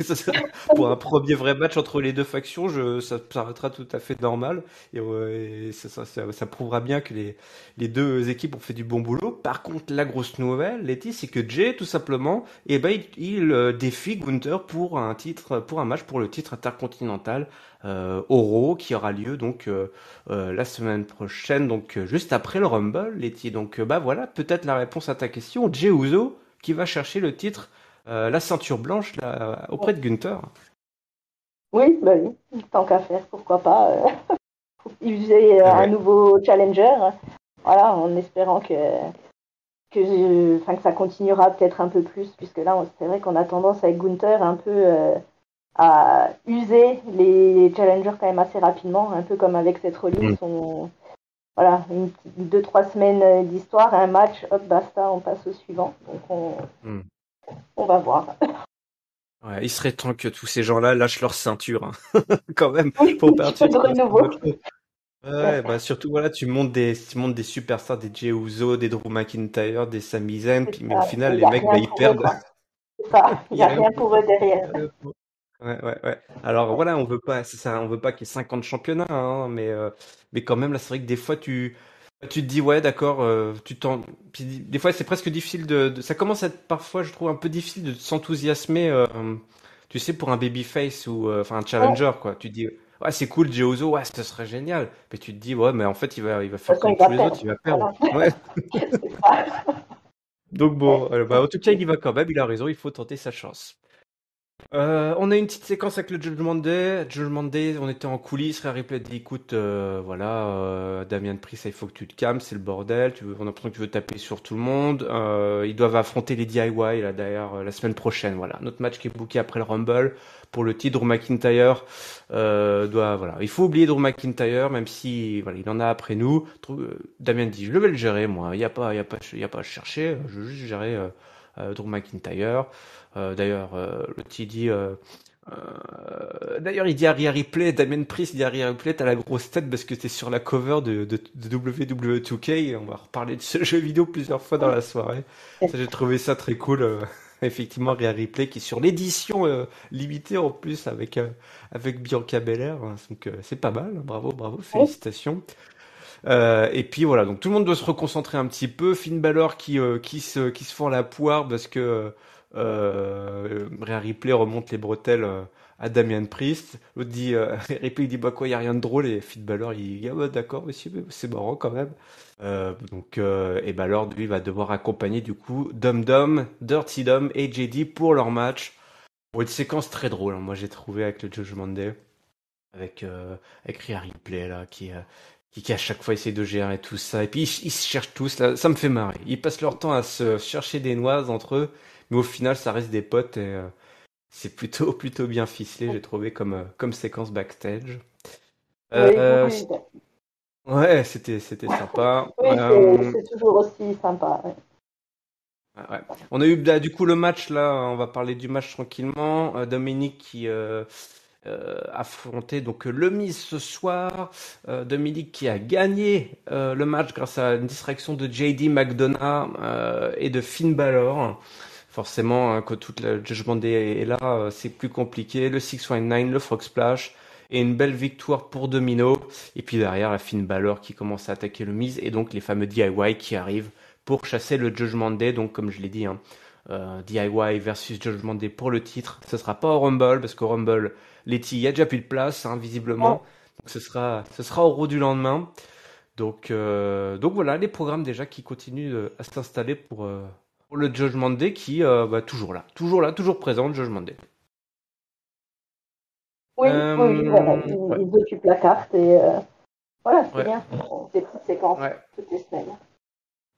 ça sera pour un premier vrai match entre les deux factions, ça paraîtra tout à fait normal et ça prouvera bien que les deux équipes ont fait du bon boulot. Par contre, la grosse nouvelle, Letty, c'est que Jay, tout simplement, eh ben, il défie Gunther pour un titre, pour un match pour le titre intercontinental au Raw, qui aura lieu donc la semaine prochaine, donc juste après le Rumble, Letty. Donc bah voilà, peut-être la réponse à ta question. Jey Uso qui va chercher le titre, la ceinture blanche là, auprès de Gunther. Oui, bah oui, tant qu'à faire, pourquoi pas user Eh un ouais. nouveau challenger. Voilà, en espérant que ça continuera peut-être un peu plus, puisque là, c'est vrai qu'on a tendance avec Gunther un peu à user les challengers quand même assez rapidement, un peu comme avec cette Rollins, Mm. voilà, 2-3 semaines d'histoire, un match, hop, basta, on passe au suivant. Donc Hmm. on va voir. Ouais, il serait temps que tous ces gens-là lâchent leur ceinture, hein. Quand même, Oui, pour il faut partir de sur renouveau. autre chose. Ouais, bah surtout voilà, tu montes des superstars, des Jey Uso, des Drew McIntyre, des Sami Zayn, C'est puis mais au ça. final Il les n'y a mecs bah rien ils pour eux, perdent. quoi. C'est ça. Il Il n'y y a a rien rien pour pour eux derrière. Ouais, ouais, ouais. Alors voilà, on veut pas, c'est ça, on veut pas qu'il y ait 50 championnats, hein, mais quand même là, c'est vrai que des fois tu te dis ouais, d'accord, puis des fois c'est presque difficile ça commence à être parfois, je trouve un peu difficile de s'enthousiasmer, tu sais, pour un babyface ou enfin un Ouais, challenger quoi. Tu te dis ouais, c'est cool, Jey Uso, ouais, ce serait génial. Mais tu te dis ouais, mais en fait il va de toute faire façon, comme il va tous les autres, perdre. il va perdre. Voilà. Ouais. C'est ça. Donc bon, Ouais. bah, en tout cas, il y va quand même, il a raison, il faut tenter sa chance. On a une petite séquence avec le Judgment Day. Judgment Day, on était en coulisses. Rhea Ripley dit, écoute, voilà, Damien Priest, il faut que tu te calmes, c'est le bordel. On a l'impression que tu veux taper sur tout le monde. Ils doivent affronter les DIY là d'ailleurs la semaine prochaine. Voilà, notre match qui est booké après le Rumble pour le titre. Drew McIntyre voilà, il faut oublier Drew McIntyre, même si voilà, il en a après nous. Damien dit, je vais le gérer moi. Il y a pas à chercher. Je vais juste gérer Drew McIntyre. D'ailleurs, le dit d'ailleurs, il dit à Rhea Ripley, Damien Priest, il dit à Rhea Ripley, t'as la grosse tête parce que t'es sur la cover de WWE 2K. Et on va reparler de ce jeu vidéo plusieurs fois dans la soirée. Ça, j'ai trouvé ça très cool. Effectivement, Rhea Ripley qui est sur l'édition limitée en plus avec Bianca Belair. Donc c'est pas mal. Bravo, bravo, Oui, félicitations. Et puis voilà, donc tout le monde doit se reconcentrer un petit peu. Finn Balor qui se fend la poire parce que Rhea Ripley remonte les bretelles à Damian Priest. L'autre dit, Ripley il dit bah quoi, y a rien de drôle et Finn Balor il dit ah bah d'accord monsieur, mais c'est marrant quand même. Et Balor lui va devoir accompagner du coup Dum Dum, Dirty Dom et JD pour leur match. Bon, une séquence très drôle, hein, moi j'ai trouvé avec le Judgment Day avec Rhea Ripley là qui à chaque fois essaie de gérer tout ça et puis ils se cherchent tous là, ça me fait marrer, ils passent leur temps à se chercher des noises entre eux mais au final ça reste des potes et c'est plutôt bien ficelé, j'ai trouvé comme séquence backstage. oui, Euh, oui. ouais, c'était sympa. Oui, c'est toujours aussi sympa. Ouais. Ouais. On a eu bah, du coup le match là, on va parler du match tranquillement. Dominique qui affrontait donc le Miz ce soir. Dominique qui a gagné le match grâce à une distraction de JD McDonough et de Finn Balor. Forcément, hein, quand toute la Judgment Day est là, c'est plus compliqué. Le 619, le Frog Splash et une belle victoire pour Domino. Et puis derrière, la Finn Balor qui commence à attaquer le Miz et donc les fameux DIY qui arrivent pour chasser le Judgment Day. Donc comme je l'ai dit, hein, DIY versus Judgment Day pour le titre. Ce sera pas au Rumble parce qu'au Rumble, Letty, il y a déjà plus de place, hein, visiblement. Donc ce sera au Raw du lendemain. Donc voilà, les programmes déjà qui continuent à s'installer pour le Judgment Day qui bah, toujours là, toujours présent, le Judgment Day. Oui, oui, oui, voilà. Ouais, Ils occupent la carte et voilà, c'est ouais, bien. Des petites séquences ouais. toutes les semaines.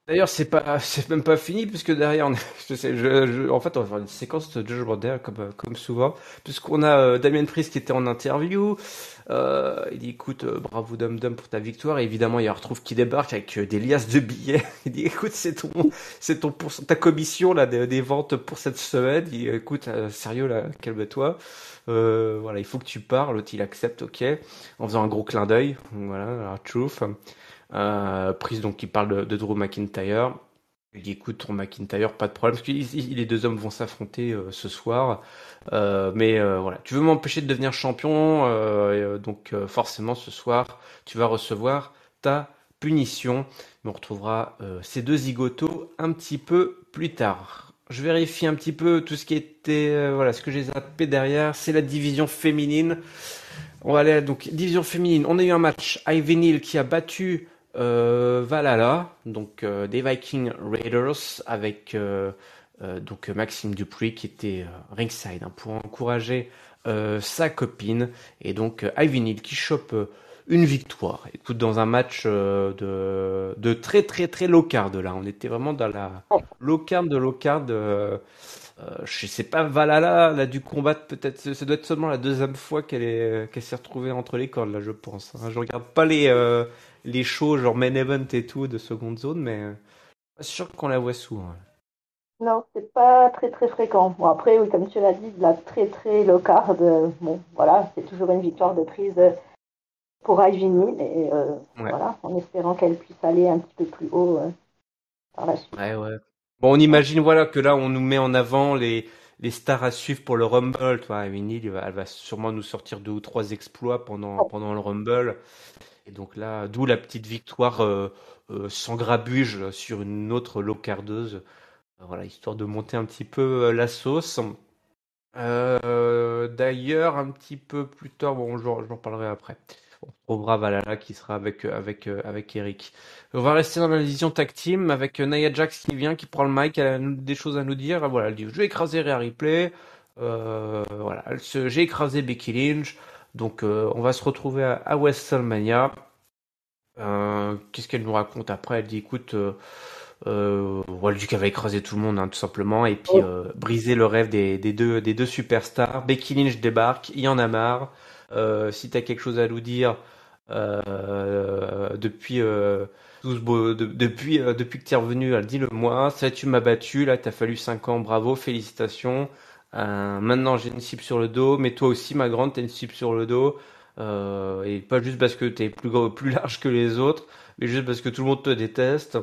D'ailleurs, c'est même pas fini puisque derrière, je sais, en fait, on va faire une séquence de Judgment Day comme souvent, puisqu'on a Damien Priest qui était en interview. Il dit, écoute, bravo Dum Dum pour ta victoire. Et évidemment, il retrouve qui débarque avec des liasses de billets. Il dit, écoute, c'est ton ta commission là des ventes pour cette semaine. Il dit, écoute, sérieux là, calme-toi. Voilà, il faut que tu parles. L'autre, il accepte, ok, en faisant un gros clin d'œil. Voilà, la truth. Prise donc qui parle de Drew McIntyre. Il dit écoute Drew McIntyre, pas de problème, parce que les deux hommes vont s'affronter ce soir. Voilà, tu veux m'empêcher de devenir champion, donc forcément ce soir tu vas recevoir ta punition. Mais on retrouvera ces deux zigotos un petit peu plus tard. Je vérifie un petit peu tout ce qui était, voilà, ce que j'ai zappé derrière, c'est la division féminine. On va aller donc division féminine. On a eu un match. Ivy Neal qui a battu Valhalla, donc des Viking Raiders avec donc Maxime Dupri qui était ringside hein, pour encourager sa copine et donc Ivy Neal qui chope une victoire. Écoute, dans un match de très très très low card là, on était vraiment dans la low card de low card. Je sais pas, Valhalla, elle a dû combattre peut-être, ça doit être seulement la deuxième fois qu'elle s'est retrouvée entre les cordes, là, je pense. Hein. Je regarde pas les shows, genre Main Event et tout, de Seconde Zone, mais pas sûr qu'on la voit souvent. Non, c'est pas très très fréquent. Bon, après, oui, comme tu l'as dit, de la très très low card, bon, voilà, c'est toujours une victoire de prise pour Ivy, mais Ouais, voilà, en espérant qu'elle puisse aller un petit peu plus haut par la suite. ouais, ouais. Bon, on imagine, voilà, que là, on nous met en avant les stars à suivre pour le Rumble, toi. Winnie, elle va sûrement nous sortir deux ou trois exploits pendant le Rumble. Et donc là, d'où la petite victoire sans grabuge sur une autre locardeuse. Voilà, histoire de monter un petit peu la sauce. D'ailleurs, un petit peu plus tard, bon, j'en parlerai après. On retrouvera Valhalla qui sera avec Eric. On va rester dans la division tag team avec Nia Jax qui vient, qui prend le mic, elle a des choses à nous dire. Voilà, elle dit, je vais écraser Rhea Ripley. Voilà, j'ai écrasé Becky Lynch. Donc, on va se retrouver à WrestleMania. Qu'est-ce qu'elle nous raconte après? Elle dit, écoute, voilà, elle dit qu'elle va écraser tout le monde, hein, tout simplement, et puis briser le rêve des deux superstars. Becky Lynch débarque, il y en a marre. Si t'as quelque chose à nous dire depuis depuis que t'es revenu, dis-le-moi. Ça, tu m'as battu, là, t'as fallu 5 ans, bravo, félicitations. Maintenant, j'ai une cible sur le dos, mais toi aussi, ma grande, t'as une cible sur le dos. Et pas juste parce que t'es plus gros, plus large que les autres, mais juste parce que tout le monde te déteste.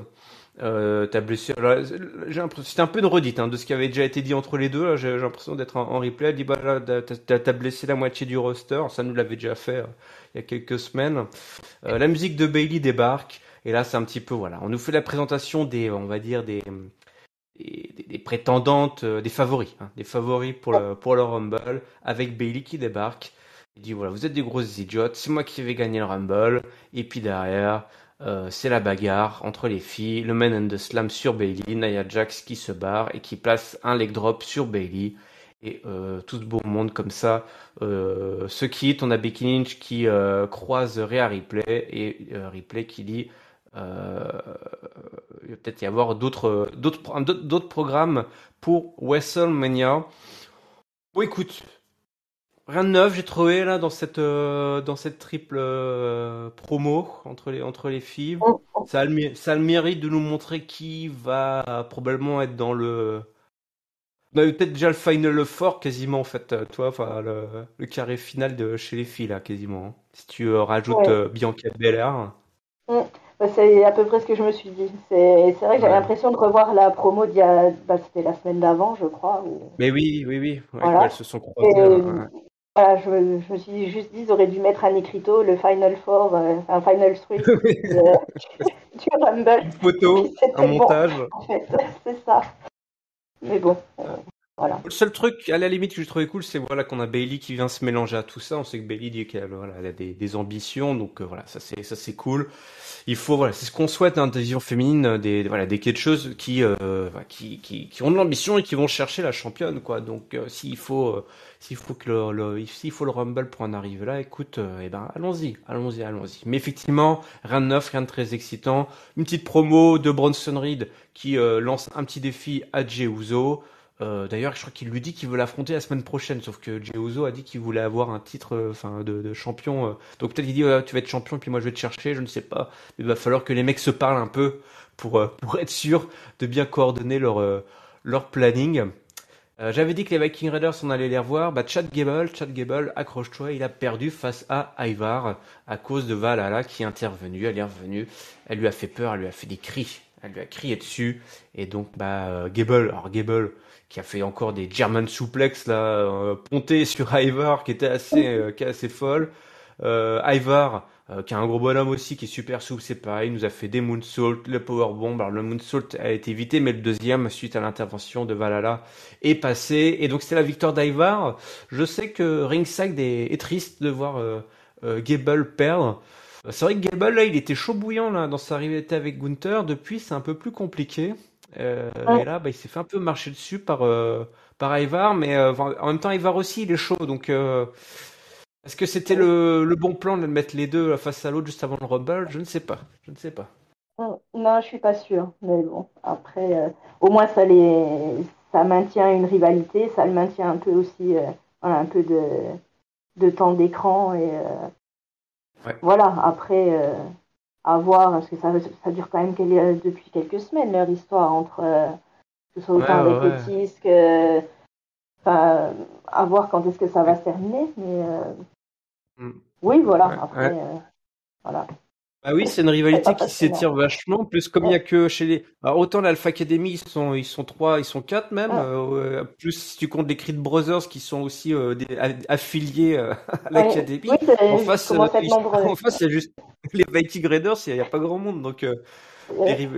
Ta blessure, là, j'ai l'impression, c'était un peu une redite hein, de ce qui avait déjà été dit entre les deux. Là, j'ai l'impression d'être en replay. Elle dit bah là, t'as blessé la moitié du roster. Ça nous l'avait déjà fait il y a quelques semaines. La musique de Bailey débarque et là, c'est un petit peu voilà. On nous fait la présentation on va dire des prétendantes, des favoris, hein, des favoris pour le Rumble avec Bailey qui débarque. Il dit voilà, vous êtes des grosses idiotes. C'est moi qui vais gagner le Rumble. Et puis derrière. C'est la bagarre entre les filles, le man and the slam sur Bailey, Nia Jax qui se barre et qui place un leg drop sur Bailey. Et tout ce beau monde comme ça se quitte. On a Becky Lynch qui croise Rhea Ripley et Ripley qui dit il va peut-être y avoir d'autres programmes pour WrestleMania. Bon écoute, rien de neuf, j'ai trouvé là dans cette triple promo entre les filles. Ça a le mérite de nous montrer qui va probablement être dans le. On avait peut-être déjà le Final Four quasiment en fait, toi, enfin le carré final de chez les filles là quasiment. Hein. Si tu rajoutes Ouais. Bianca Belair. Mm. Bah, c'est à peu près ce que je me suis dit. C'est vrai que j'avais Ouais. l'impression de revoir la promo d'il y a, bah, c'était la semaine d'avant, je crois. Mais oui, ouais, quand elles Voilà. se sont Et croisées. Hein, voilà, je me suis juste dit, ils auraient dû mettre un écriteau, le Final Four, un Final Three ouais. du Rumble. Une Et puis photo, un c'était bon, montage. en fait. C'est ça. Mais bon, voilà. Le seul truc, à la limite, que j'ai trouvé cool, c'est voilà qu'on a Bailey qui vient se mélanger à tout ça. On sait que Bailey dit qu'elle voilà, elle a des ambitions, donc voilà, ça c'est cool. Il faut voilà, c'est ce qu'on souhaite hein, des visions féminines, voilà des catcheuses voilà, qui ont de l'ambition et qui vont chercher la championne quoi. Donc s'il faut que s'il faut le Rumble pour en arriver là, écoute, eh ben allons-y. Mais effectivement, rien de neuf, rien de très excitant. Une petite promo de Bronson Reed qui lance un petit défi à Jey Uso. D'ailleurs, je crois qu'il lui dit qu'il veut l'affronter la semaine prochaine, sauf que Jey Uso a dit qu'il voulait avoir un titre, enfin, de champion. Donc peut-être il dit tu vas être champion, puis moi je vais te chercher, je ne sais pas. Il va falloir que les mecs se parlent un peu pour être sûr de bien coordonner leur planning. J'avais dit que les Viking Raiders, on allait les revoir. Bah, Chad Gable, accroche-toi, il a perdu face à Ivar à cause de Valhalla qui est intervenue. Elle est revenue, elle lui a fait peur, elle lui a fait des cris, elle lui a crié dessus. Et donc, Gable, qui a fait encore des German suplex là, ponté sur Ivar, qui est assez folle. Ivar, qui est un gros bonhomme aussi, qui est super souple, c'est pareil, il nous a fait des moonsaults, le powerbomb. Alors le moonsault a été évité, mais le deuxième, suite à l'intervention de Valhalla, est passé. Et donc c'était la victoire d'Ivar. Je sais que Ringside est triste de voir Gable perdre. C'est vrai que Gable, là, il était chaud bouillant là, dans sa rivalité avec Gunther. Depuis, c'est un peu plus compliqué. Et Ouais. là, bah, il s'est fait un peu marcher dessus par Ivar, mais en même temps, Ivar aussi, il est chaud. Donc, est-ce que c'était le bon plan de mettre les deux face à l'autre juste avant le Rumble? Je ne sais pas. Je ne sais pas. Non, je suis pas sûre. Mais bon, après, au moins, ça maintient une rivalité, ça le maintient un peu aussi, voilà, un peu de temps d'écran Ouais. voilà. Après, à voir, parce que ça dure quand même depuis quelques semaines leur histoire entre que ce soit Ouais, autant ouais, avec ouais. Otis que, enfin, à voir quand est-ce que ça va Ouais. se terminer. Mais Mm. oui, voilà. Ouais, Après, ouais. voilà, Ah oui, c'est une c'est pas rivalité qui passionnant. s'étire vachement. En plus, comme il y a que chez les, alors, autant l'Alpha Academy, ils sont trois, ils sont quatre même. Mm. Plus si tu comptes les Creed Brothers qui sont aussi affiliés à Oui, oui, l'Academy. En ils face, commencent à être nombreux. en face, il y a juste les Viking Raiders. Il y a pas grand monde, donc Ouais.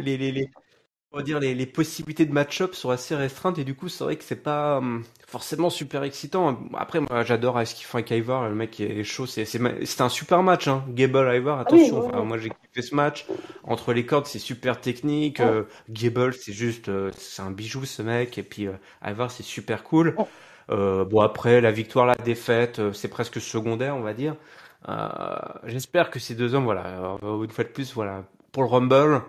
on va dire les possibilités de match-up sont assez restreintes et du coup c'est vrai que c'est pas forcément super excitant. Après moi j'adore ce qu'ils font avec Ivar, le mec est chaud, c'était un super match hein. Gable Ivar, Ah oui, attention, oui, enfin oui. moi j'ai kiffé ce match. Entre les cordes c'est super technique, Mm, Gable c'est juste c'est un bijou ce mec et puis Ivar c'est super cool. mm. Bon après la victoire, la défaite, c'est presque secondaire on va dire. J'espère que ces deux hommes voilà une fois de plus voilà pour le Rumble.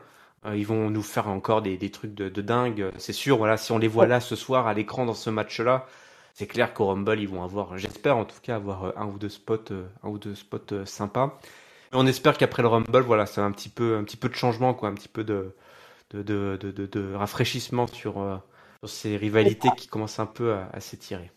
Ils vont nous faire encore des trucs de dingue. C'est sûr, voilà, si on les voit Oui. là ce soir à l'écran dans ce match-là, c'est clair qu'au Rumble, ils vont avoir, j'espère en tout cas, avoir un ou deux spots sympas. Mais on espère qu'après le Rumble, voilà, c'est un petit peu de changement, quoi, un petit peu de rafraîchissement sur ces rivalités qui commencent un peu à s'étirer.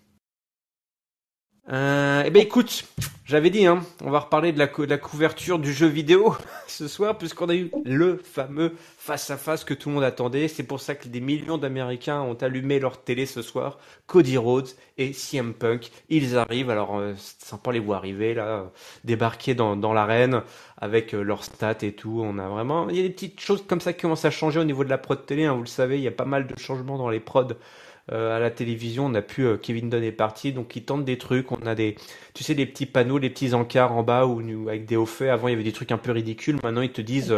Eh ben écoute, j'avais dit, hein, on va reparler de la couverture du jeu vidéo ce soir, puisqu'on a eu le fameux face-à-face que tout le monde attendait. C'est pour ça que des millions d'Américains ont allumé leur télé ce soir. Cody Rhodes et CM Punk, ils arrivent. Alors, c'est sympa de les voir arriver là, débarquer dans l'arène avec leurs stats et tout. On a vraiment, il y a des petites choses comme ça qui commencent à changer au niveau de la prod télé. Hein, vous le savez, il y a pas mal de changements dans les prods à la télévision. On a pu Kevin Dunn est parti, donc ils tentent des trucs. On a des, tu sais, des petits panneaux, des petits encarts en bas avec des hauts faits. Avant, il y avait des trucs un peu ridicules. Maintenant, ils te disent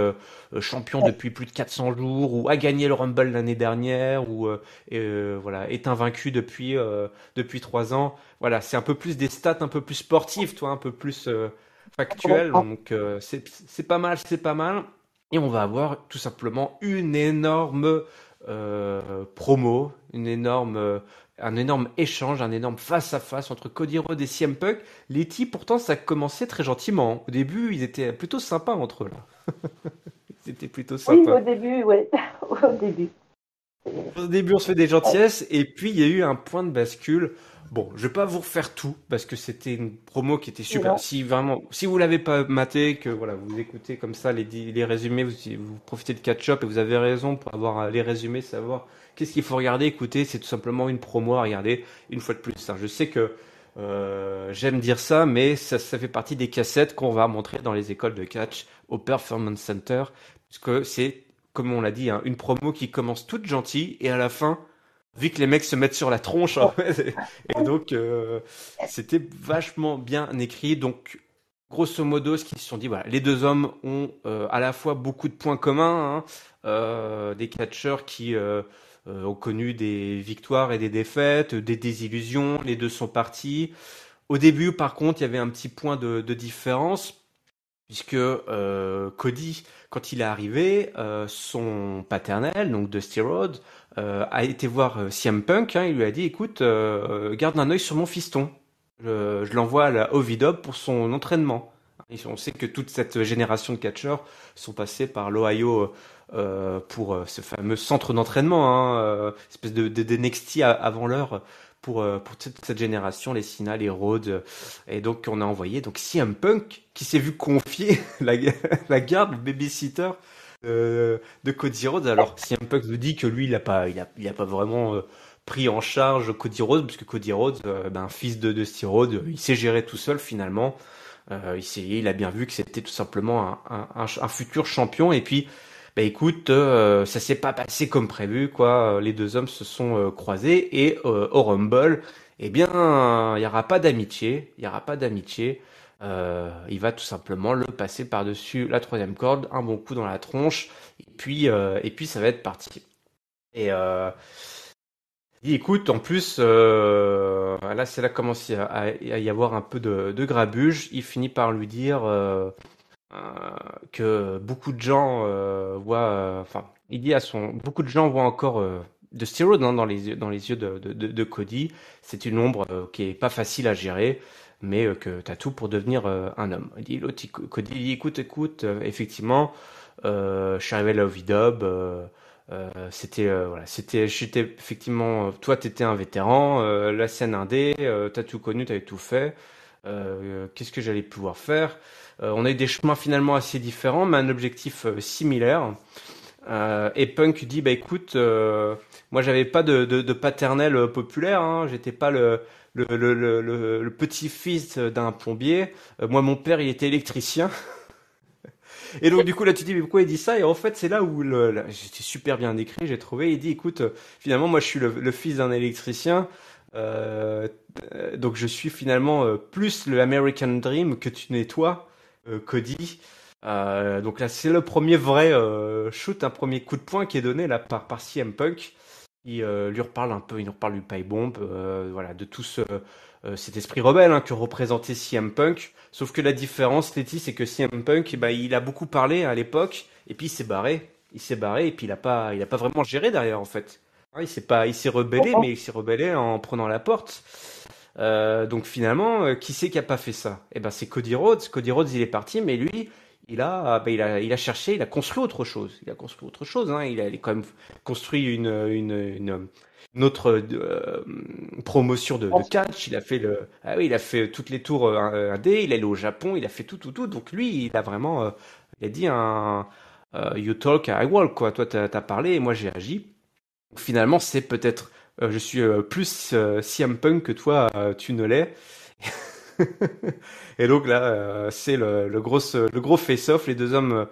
champion depuis plus de 400 jours ou a gagné le Rumble l'année dernière ou voilà est invaincu depuis 3 ans. Voilà, c'est un peu plus des stats un peu plus sportives, toi, un peu plus factuelles. Donc c'est pas mal, c'est pas mal. Et on va avoir tout simplement une énorme promo, un énorme échange, un énorme face-à-face entre Cody Rhodes et CM Punk. Les types, pourtant, ça commençait très gentiment. Au début, ils étaient plutôt sympas entre eux, là. C'était plutôt Oui, au sympa. début, ouais. Au début. Au début, on se fait des gentillesses, et puis il y a eu un point de bascule. Bon, je vais pas vous refaire tout, parce que c'était une promo qui était super. Non. Si vraiment, si vous l'avez pas maté, que voilà, vous écoutez comme ça les résumés, vous profitez de catch-up, et vous avez raison pour avoir les résumés, savoir qu'est-ce qu'il faut regarder, écouter, c'est tout simplement une promo à regarder une fois de plus. Hein. Je sais que j'aime dire ça, mais ça fait partie des cassettes qu'on va montrer dans les écoles de catch au Performance Center, puisque c'est comme on l'a dit, hein, une promo qui commence toute gentille et à la fin, vu que les mecs se mettent sur la tronche, en fait, et donc c'était vachement bien écrit. Donc, grosso modo, ce qu'ils se sont dit, voilà, les deux hommes ont à la fois beaucoup de points communs, hein, des catcheurs qui ont connu des victoires et des défaites, des désillusions, les deux sont partis. Au début, par contre, il y avait un petit point de différence puisque Cody, quand il est arrivé, son paternel, donc Dusty Rhodes, a été voir CM Punk. Hein, il lui a dit, écoute, garde un œil sur mon fiston. Je l'envoie au Vidub pour son entraînement. Et on sait que toute cette génération de catcheurs sont passés par l'Ohio pour ce fameux centre d'entraînement, hein, espèce de NXT avant l'heure pour toute cette génération, les Cena, les Rhodes. Et donc on a envoyé donc CM Punk qui s'est vu confier la garde, le babysitter de Cody Rhodes. Alors CM Punk nous dit que lui il a pas vraiment pris en charge Cody Rhodes parce que Cody Rhodes, ben, fils de Dusty Rhodes, il s'est géré tout seul finalement. Il a bien vu que c'était tout simplement un futur champion. Et puis, bah écoute, ça s'est pas passé comme prévu, quoi. Les deux hommes se sont croisés et au Rumble, eh bien, il y aura pas d'amitié. Il y aura pas d'amitié. Il va tout simplement le passer par-dessus la troisième corde, un bon coup dans la tronche, et puis ça va être parti. Et écoute, en plus, là, c'est là commence à y avoir un peu de grabuge. Il finit par lui dire que beaucoup de gens voient, enfin, il dit beaucoup de gens voient encore de stéroïdes hein, dans les yeux de Cody. C'est une ombre qui est pas facile à gérer, mais que t'as tout pour devenir un homme. Cody dit, écoute, effectivement, je suis arrivé là au V-Dub, j'étais effectivement, toi t'étais un vétéran, la scène indé, t'as tout connu, t'avais tout fait. Qu'est-ce que j'allais pouvoir faire? On a eu des chemins finalement assez différents, mais un objectif similaire. Et Punk dit, bah écoute, moi j'avais pas de paternel populaire, hein, j'étais pas le petit-fils d'un plombier. Moi mon père il était électricien. Et donc du coup là tu dis mais pourquoi il dit ça? Et en fait c'est là où c'était super bien décrit, j'ai trouvé. Il dit écoute, finalement moi je suis le fils d'un électricien. Euh, donc je suis finalement plus le American Dream que tu n'es toi, Cody. Donc là, c'est le premier vrai shoot, un premier coup de poing qui est donné là par CM Punk. Il lui reparle un peu, il nous reparle du pipe bomb, voilà, de tout cet esprit rebelle hein, que représentait CM Punk. Sauf que la différence, Letty, c'est que CM Punk, bah, il a beaucoup parlé à l'époque, et puis il s'est barré. Il s'est barré, et puis il a pas vraiment géré derrière en fait. Hein, il s'est rebellé, mais il s'est rebellé en prenant la porte. Donc finalement, qui c'est qui a pas fait ça? Eh ben c'est Cody Rhodes. Cody Rhodes, il est parti, mais lui, il a cherché, il a construit autre chose. Il a construit autre chose. Hein. Il a quand même construit une autre promotion de catch. Il a fait toutes les tours 1D. Il est allé au Japon. Il a fait tout. Donc lui, il a vraiment, il a dit you talk, I walk quoi. Toi, t'as parlé et moi j'ai agi. Finalement, c'est peut-être, je suis plus CM Punk que toi, tu ne l'es. Et donc là, c'est le gros face-off. Les deux hommes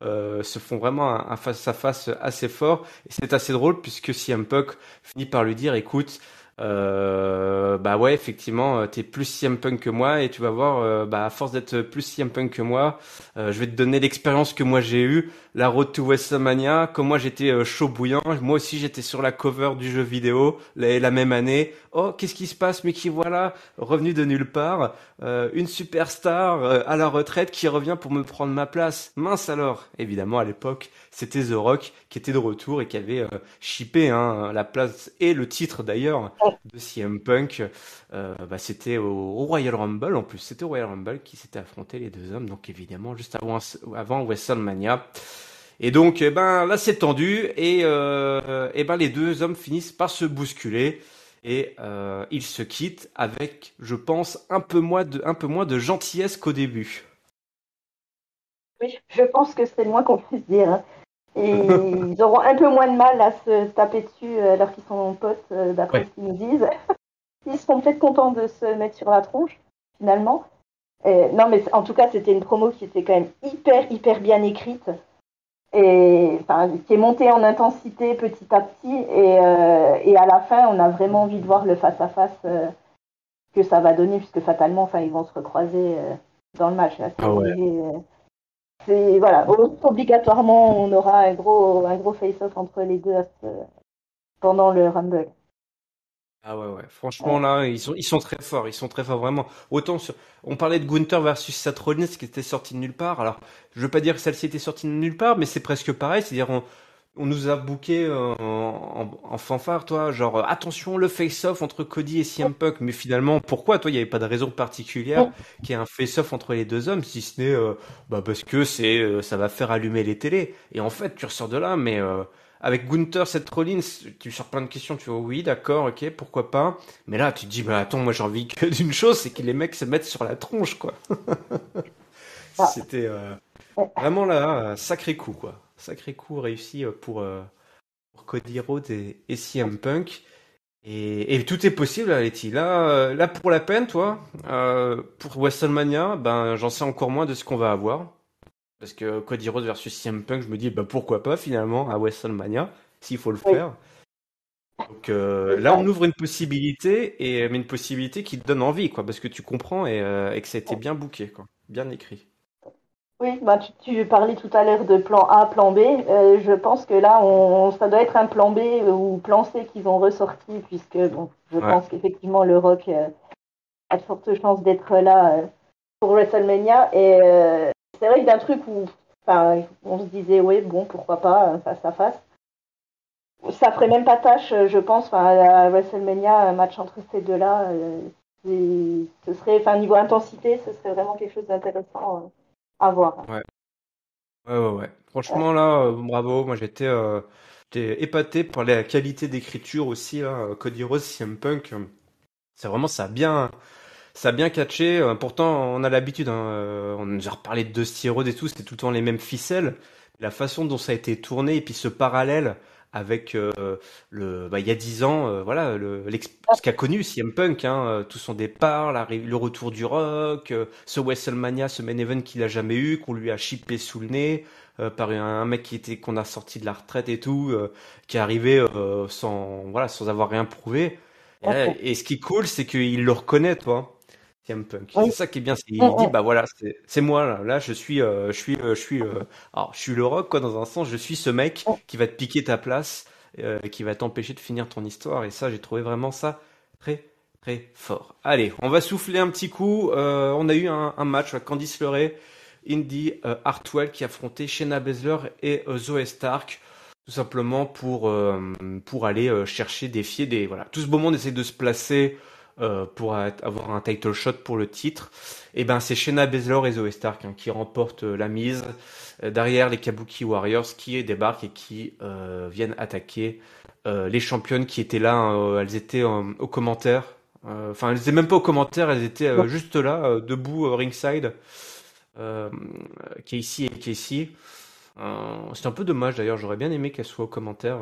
se font vraiment un face-à-face assez fort. Et c'est assez drôle puisque CM Punk finit par lui dire, écoute, bah ouais, effectivement, t'es plus CM Punk que moi et tu vas voir, bah à force d'être plus CM Punk que moi, je vais te donner l'expérience que moi j'ai eue, la Road to WrestleMania, comme moi j'étais chaud bouillant, moi aussi j'étais sur la cover du jeu vidéo la même année. Oh, qu'est-ce qui se passe, mais qui voilà, revenu de nulle part, une superstar à la retraite qui revient pour me prendre ma place. Mince alors, évidemment à l'époque c'était The Rock qui était de retour et qui avait shippé hein, la place et le titre d'ailleurs de CM Punk. Bah, c'était au Royal Rumble en plus. C'était au Royal Rumble qui s'étaient affrontés les deux hommes. Donc évidemment juste avant WrestleMania. Et donc eh ben là c'est tendu et ben les deux hommes finissent par se bousculer et ils se quittent avec, je pense, un peu moins de gentillesse qu'au début. Oui, je pense que c'est le moins qu'on puisse dire. Hein. Et ils auront un peu moins de mal à se taper dessus alors qu'ils sont potes, d'après Ouais. ce qu'ils nous disent. Ils seront peut-être contents de se mettre sur la tronche, finalement. Non, mais en tout cas, c'était une promo qui était quand même hyper bien écrite. Et enfin, qui est montée en intensité petit à petit. Et à la fin, on a vraiment envie de voir le face-à-face que ça va donner, puisque fatalement, enfin, ils vont se recroiser dans le match. Là, Ah ouais. voilà, obligatoirement, on aura un gros face-off entre les deux pendant le Rumble. Ah ouais, ouais. Franchement, là, ils sont très forts. Ils sont très forts, vraiment. On parlait de Gunther versus Seth Rollins qui était sorti de nulle part. Alors, je veux pas dire que celle-ci était sortie de nulle part, mais c'est presque pareil. C'est-à-dire, on nous a booké en fanfare, toi, genre, attention, le face-off entre Cody et CM Punk. Mais finalement, pourquoi, toi, il n'y avait pas de raison particulière qu'il y ait un face-off entre les deux hommes, si ce n'est, bah, parce que ça va faire allumer les télés. Et en fait, tu ressors de là, mais, avec Gunther, Seth Rollins, tu sors plein de questions, tu vois, oui, d'accord, ok, pourquoi pas. Mais là, tu te dis, bah attends, moi j'ai envie que d'une chose, c'est que les mecs se mettent sur la tronche, quoi. Ah, C'était vraiment là, sacré coup, quoi. Sacré coup réussi pour Cody Rhodes et CM Punk. Et tout est possible, là, Letty. Là, pour la peine, toi, pour WrestleMania, ben, j'en sais encore moins de ce qu'on va avoir. Parce que Cody Rhodes versus CM Punk, je me dis, bah pourquoi pas finalement à WrestleMania, s'il faut le oui, faire. Donc c'est là, ça. on ouvre une possibilité, mais une possibilité qui te donne envie, quoi, parce que tu comprends et que ça a été bien booké, quoi, bien écrit. Oui, bah, tu parlais tout à l'heure de plan A, plan B. Je pense que là, ça doit être un plan B ou plan C qu'ils ont ressorti, puisque bon, je Ouais. pense qu'effectivement, le Rock a de fortes chances d'être là pour WrestleMania. Et c'est vrai que d'un truc où enfin, on se disait, oui, bon, pourquoi pas, face à face. ça ferait même pas tâche, je pense, enfin, à WrestleMania, un match entre ces deux-là, ce serait, enfin, niveau intensité, ce serait vraiment quelque chose d'intéressant à voir. Ouais, ouais. Ouais, Franchement, là, bravo. Moi, j'étais épaté par la qualité d'écriture aussi, là. Cody Rhodes, CM Punk. C'est vraiment, ça a bien catché. Pourtant, on a l'habitude, hein, on a déjà reparlé de Dusty Rhodes et tout, c'était tout le temps les mêmes ficelles. La façon dont ça a été tourné et puis ce parallèle avec il y a 10 ans, voilà, ce qu'a connu CM Punk, hein, tout son départ, le retour du rock, ce WrestleMania, ce main event qu'il a jamais eu, qu'on lui a chippé sous le nez par un mec qu'on a sorti de la retraite et tout, qui est arrivé sans avoir rien prouvé. ok. Et ce qui est cool, c'est qu'il le reconnaît, toi. CM Punk. C'est Oui. ça qui est bien, c'est Mm, il dit mm. bah voilà, c'est moi là. Là, je suis le rock quoi dans un sens. Je suis ce mec Mm. qui va te piquer ta place, qui va t'empêcher de finir ton histoire. Et ça, j'ai trouvé vraiment ça très très fort. Allez, on va souffler un petit coup. On a eu un match avec Candice LeRae, Indy Hartwell qui affrontait Shayna Baszler et Zoe Stark. Tout simplement pour aller chercher, défier des voilà. Tout ce beau monde essaie de se placer pour avoir un title shot pour le titre. Et ben c'est Shayna Baszler et Zoe Stark hein, qui remportent la mise. Derrière les Kabuki Warriors qui débarquent et qui viennent attaquer les championnes qui étaient là. Elles étaient aux commentaires. Enfin, elles étaient même pas aux commentaires, elles étaient juste là, debout ringside. Euh, Casey et Casey. C'est un peu dommage d'ailleurs, j'aurais bien aimé qu'elles soient aux commentaires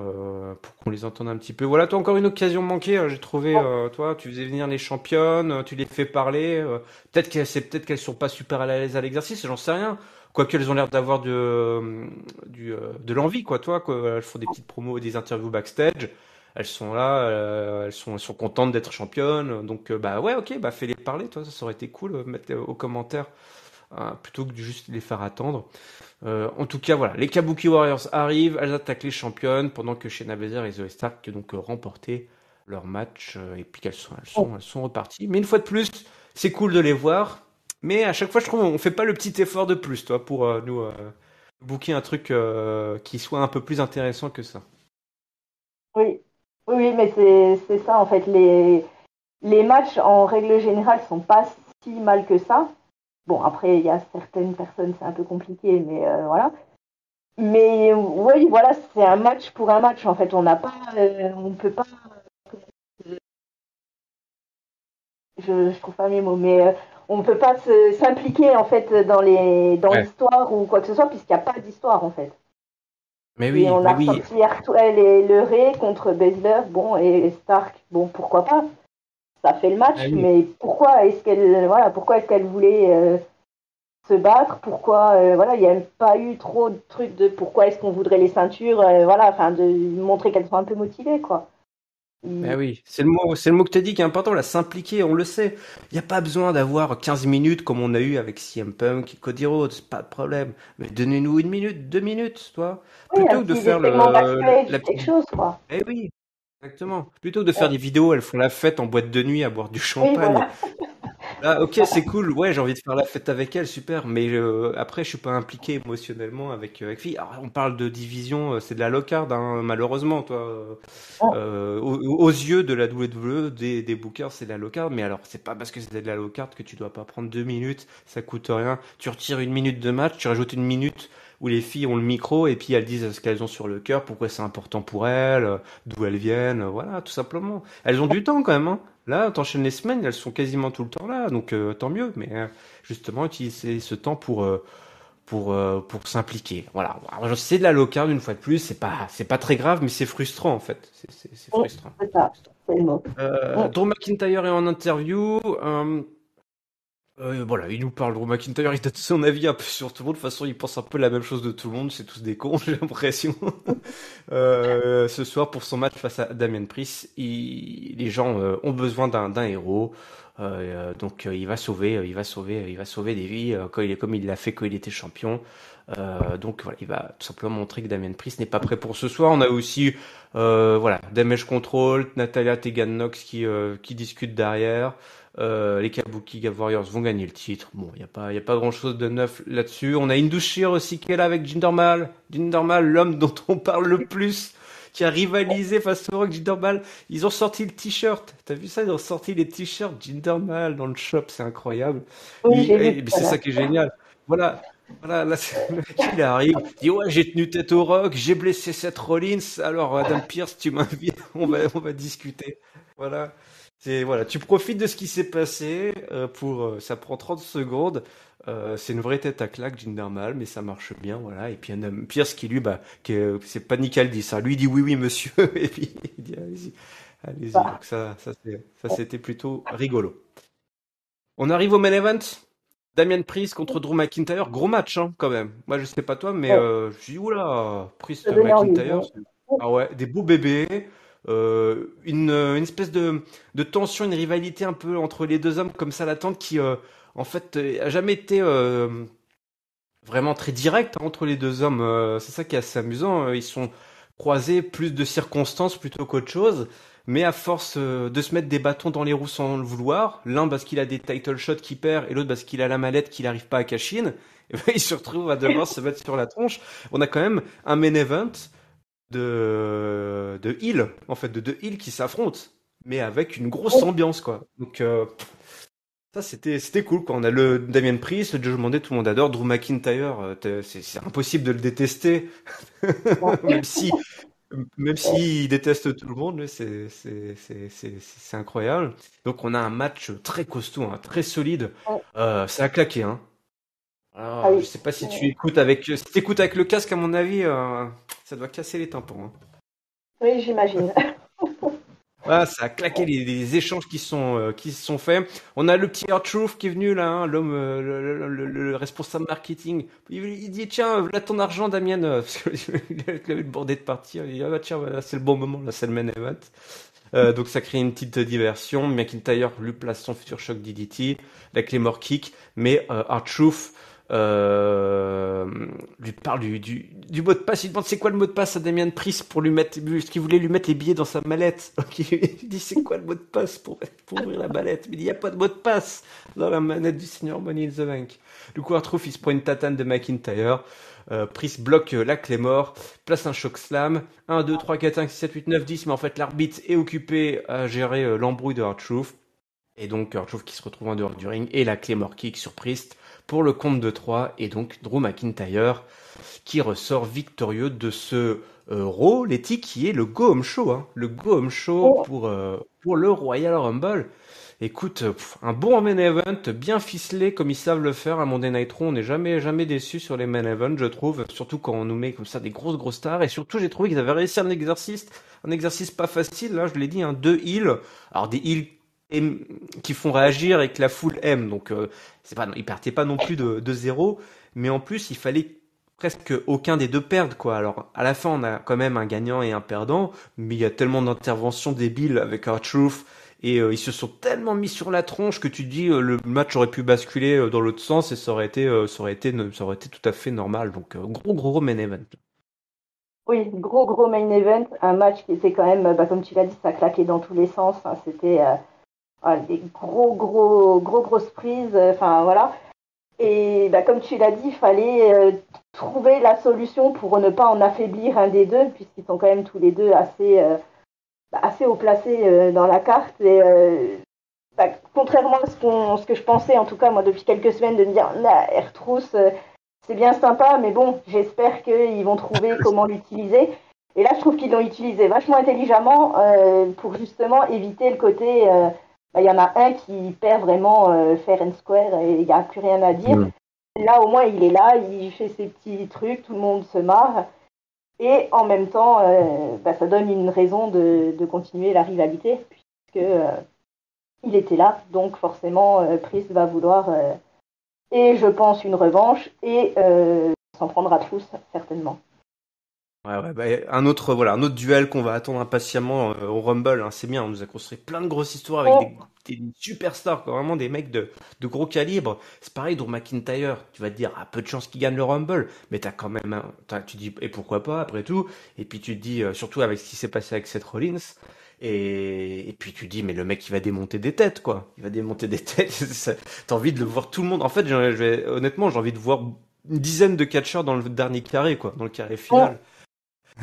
pour qu'on les entende un petit peu. Voilà, toi encore une occasion manquée, j'ai trouvé, toi, tu faisais venir les championnes, tu les fais parler, peut-être qu'elles sont pas super à l'aise à l'exercice, j'en sais rien. Quoique elles ont l'air d'avoir de l'envie, quoi, toi, quoi. Elles font des petites promos, des interviews backstage, elles sont là, elles sont contentes d'être championnes, donc bah ouais, ok, bah fais-les parler, toi, ça aurait été cool, mettre aux commentaires, plutôt que de juste les faire attendre. En tout cas, voilà, les Kabuki Warriors arrivent, elles attaquent les championnes pendant que Shayna Baszler et Zoe Stark donc remporté leur match et puis elles sont reparties. Mais une fois de plus, c'est cool de les voir, mais à chaque fois, je trouve on fait pas le petit effort de plus, toi, pour nous booker un truc qui soit un peu plus intéressant que ça. Oui, oui, mais c'est ça en fait. Les matchs en règle générale sont pas si mal que ça. Bon, après, il y a certaines personnes, c'est un peu compliqué, mais voilà. Mais oui, voilà, c'est un match pour un match en fait. On peut pas, je trouve pas mes mots, mais on peut pas s'impliquer en fait dans Ouais. l'histoire ou quoi que ce soit puisqu'il n'y a pas d'histoire en fait. Et on Mais a oui, ressorti Hartwell et Leray contre Baszler, bon, et Stark, bon, pourquoi pas, ça fait le ah match, oui. mais pourquoi est-ce qu'elle voulait se battre, pourquoi, voilà, il n'y a pas eu trop de trucs de pourquoi est-ce qu'on voudrait les ceintures, voilà, enfin, de montrer qu'elles sont un peu motivées, quoi. Ben Il- oui, c'est le mot que tu as dit qui est important, la s'impliquer, on le sait. Il n'y a pas besoin d'avoir 15 minutes comme on a eu avec CM Punk et Cody Rhodes, pas de problème. Mais donnez-nous une minute, 2 minutes, toi. Oui, un Plutôt que de petit des faire segments backstage, la quelque petite... chose, quoi. Eh oui, exactement. Plutôt que de faire Ouais. des vidéos, elles font la fête en boîte de nuit à boire du Oui, champagne. voilà. Ah, ok, c'est cool. Ouais, j'ai envie de faire la fête avec elle, super. Mais après, je suis pas impliqué émotionnellement avec fille. Alors, on parle de division, c'est de la locarde, hein, malheureusement, toi. Aux yeux de la WWE, des bookers, c'est de la locarde. Mais alors, c'est pas parce que c'est de la locarde que tu dois pas prendre 2 minutes. Ça coûte rien. Tu retires une minute de match, tu rajoutes une minute où les filles ont le micro et puis elles disent ce qu'elles ont sur le cœur, pourquoi c'est important pour elles, d'où elles viennent, voilà, tout simplement. Elles ont du temps quand même, hein. Là, t'enchaînes les semaines, elles sont quasiment tout le temps là, donc tant mieux. Mais justement, utiliser ce temps pour s'impliquer. Voilà. Alors, c'est de la low carb une fois de plus. C'est pas très grave, mais c'est frustrant en fait. C'est frustrant. C'est ça, c'est le mot. Mm. Drew McIntyre est en interview. Voilà, il nous parle. Drew McIntyre, il donne son avis un peu sur tout le monde. De toute façon, il pense un peu la même chose de tout le monde. C'est tous des cons, j'ai l'impression. Ce soir, pour son match face à Damien Priest, les gens ont besoin d'un héros. Donc, il va sauver des vies comme il l'a fait quand il était champion. Donc voilà, il va tout simplement montrer que Damien Priest n'est pas prêt pour ce soir. On a aussi voilà, Damage Control, Natalia Tegan Nox qui discute derrière. Les Kabuki Warriors vont gagner le titre. Bon, y a pas grand-chose de neuf là-dessus. On a Indus Sher aussi qui est là avec Jinder Mahal, l'homme dont on parle le plus, qui a rivalisé face au Rock Jinder Mahal. Ils ont sorti le t-shirt. T'as vu ça? Ils ont sorti les t-shirts Jinder Mahal dans le shop. C'est incroyable. Oui, j'ai vu Mais tout à c'est ça l'heure. qui est génial. Voilà. Voilà, là, le mec, il arrive, il dit ouais, j'ai tenu tête au Rock, j'ai blessé Seth Rollins, alors Adam Pearce, tu m'invites, on va discuter. Voilà. Voilà, tu profites de ce qui s'est passé ça prend 30 secondes. C'est une vraie tête à claque, Jinder Mahal, mais ça marche bien, voilà. Et puis Adam Pearce qui lui, c'est pas Nicaldi, ça. Lui il dit oui, oui, monsieur, et puis il dit allez-y, allez-y. Bah, Donc ça c'était plutôt rigolo. On arrive au main event. Damien Priest contre Drew McIntyre, gros match hein, quand même. Moi je sais pas toi, mais ouais, je dis oula, ça Priest donnait envie. McIntyre, ah ouais, des beaux bébés, une espèce de tension, une rivalité un peu entre les deux hommes comme ça latente qui en fait a jamais été vraiment très directe hein, entre les deux hommes. C'est ça qui est assez amusant. Ils sont croisés plus de circonstances plutôt qu'autre chose. Mais à force de se mettre des bâtons dans les roues sans le vouloir, l'un parce qu'il a des title shots qu'il perd et l'autre parce qu'il a la mallette qu'il n'arrive pas à cash in, et ben, il se retrouve à devoir se mettre sur la tronche. On a quand même un main event de heel, en fait, de deux heels qui s'affrontent, mais avec une grosse Oui, ambiance, quoi. Donc, ça, c'était cool, quoi. On a le Damien Priest, le Joe Monday, tout le monde adore. Drew McIntyre, c'est impossible de le détester, bon, même si, même ouais. s'il déteste tout le monde, mais c'est incroyable. Donc, on a un match très costaud, hein, très solide. Ouais. Ça a claqué, hein. Ah Alors, je oui, sais pas si tu écoutes avec le casque, à mon avis, ça doit casser les tympans, hein. oui, j'imagine. Voilà, ça a claqué les échanges qui se sont faits. On a le petit R-Truth qui est venu là, hein, l'homme, le responsable marketing. Il dit tiens, voilà ton argent, Damien, parce qu'il avait bordé de partir. Il dit ah bah tiens, voilà, c'est le bon moment, là, c'est le main event. Donc ça crée une petite diversion. McIntyre lui place son futur choc DDT, la Claymore Kick, mais R-Truth euh, lui parle du mot de passe. Il demande c'est quoi le mot de passe à Damien Priest pour lui mettre, parce qu'il voulait lui mettre les billets dans sa mallette. Donc il dit c'est quoi le mot de passe pour ouvrir la mallette. Mais il dit il n'y a pas de mot de passe dans la manette du Seigneur Money in the Bank. Du coup, R-Truth il se prend une tatane de McIntyre. Priest bloque la Claymore, place un choc slam. 1, 2, 3, 4, 5, 6, 7, 8, 9, 10. Mais en fait, l'arbitre est occupé à gérer l'embrouille de R-Truth. Et donc, R-Truth qui se retrouve en dehors du ring. Et la Claymore Kick sur Priest pour le compte de 3. Et donc, Drew McIntyre qui ressort victorieux de ce Raw, Letty, qui est le Go Home Show. Hein. Le Go Home Show Oh, pour le Royal Rumble. Écoute, un bon main event, bien ficelé comme ils savent le faire à Monday Night Raw. On n'est jamais déçu sur les main events, je trouve. Surtout quand on nous met comme ça des grosses stars. Et surtout, j'ai trouvé qu'ils avaient réussi un exercice pas facile. Là, je l'ai dit, hein, deux heels. Alors des heels qui font réagir et que la foule aime. Donc, c'est pas, ils partaient pas non plus de zéro. Mais en plus, il fallait presque aucun des deux perdre, quoi. Alors, à la fin, on a quand même un gagnant et un perdant. Mais il y a tellement d'interventions débiles avec R-Truth et ils se sont tellement mis sur la tronche que tu te dis le match aurait pu basculer dans l'autre sens et ça aurait été tout à fait normal. Donc gros main event. oui, gros main event, un match qui était quand même, bah, comme tu l'as dit, ça claquait dans tous les sens. Hein, c'était des grosses prises. Enfin voilà. Et bah, comme tu l'as dit, il fallait trouver la solution pour ne pas en affaiblir un des deux, puisqu'ils sont quand même tous les deux assez haut placés dans la carte. Et bah, contrairement à ce que je pensais, en tout cas moi depuis quelques semaines, de me dire R-Trousse, c'est bien sympa, mais bon, j'espère qu'ils vont trouver comment l'utiliser. Et là, je trouve qu'ils l'ont utilisé vachement intelligemment pour justement éviter le côté. Bah, y en a un qui perd vraiment fair and square et il n'y a plus rien à dire. Mm. Là, au moins, il est là, il fait ses petits trucs, tout le monde se marre. Et en même temps, bah, ça donne une raison de continuer la rivalité, puisque il était là. Donc, forcément, Priest va vouloir, et je pense, une revanche, et s'en prendra tous, certainement. Ouais, bah, un autre duel qu'on va attendre impatiemment au Rumble. Hein, c'est bien, on nous a construit plein de grosses histoires avec Oh, des superstars, quoi, vraiment des mecs de gros calibre. C'est pareil, Drew McIntyre, tu vas te dire, peu de chance qu'il gagne le Rumble, mais t'as quand même, tu dis, et pourquoi pas, après tout. Et puis tu te dis, surtout avec ce qui s'est passé avec Seth Rollins, et puis tu te dis, mais le mec, il va démonter des têtes, quoi. Il va démonter des têtes. T'as envie de le voir tout le monde. En fait, honnêtement, j'ai envie de voir une dizaine de catcheurs dans le dernier carré, quoi, dans le carré oh, final.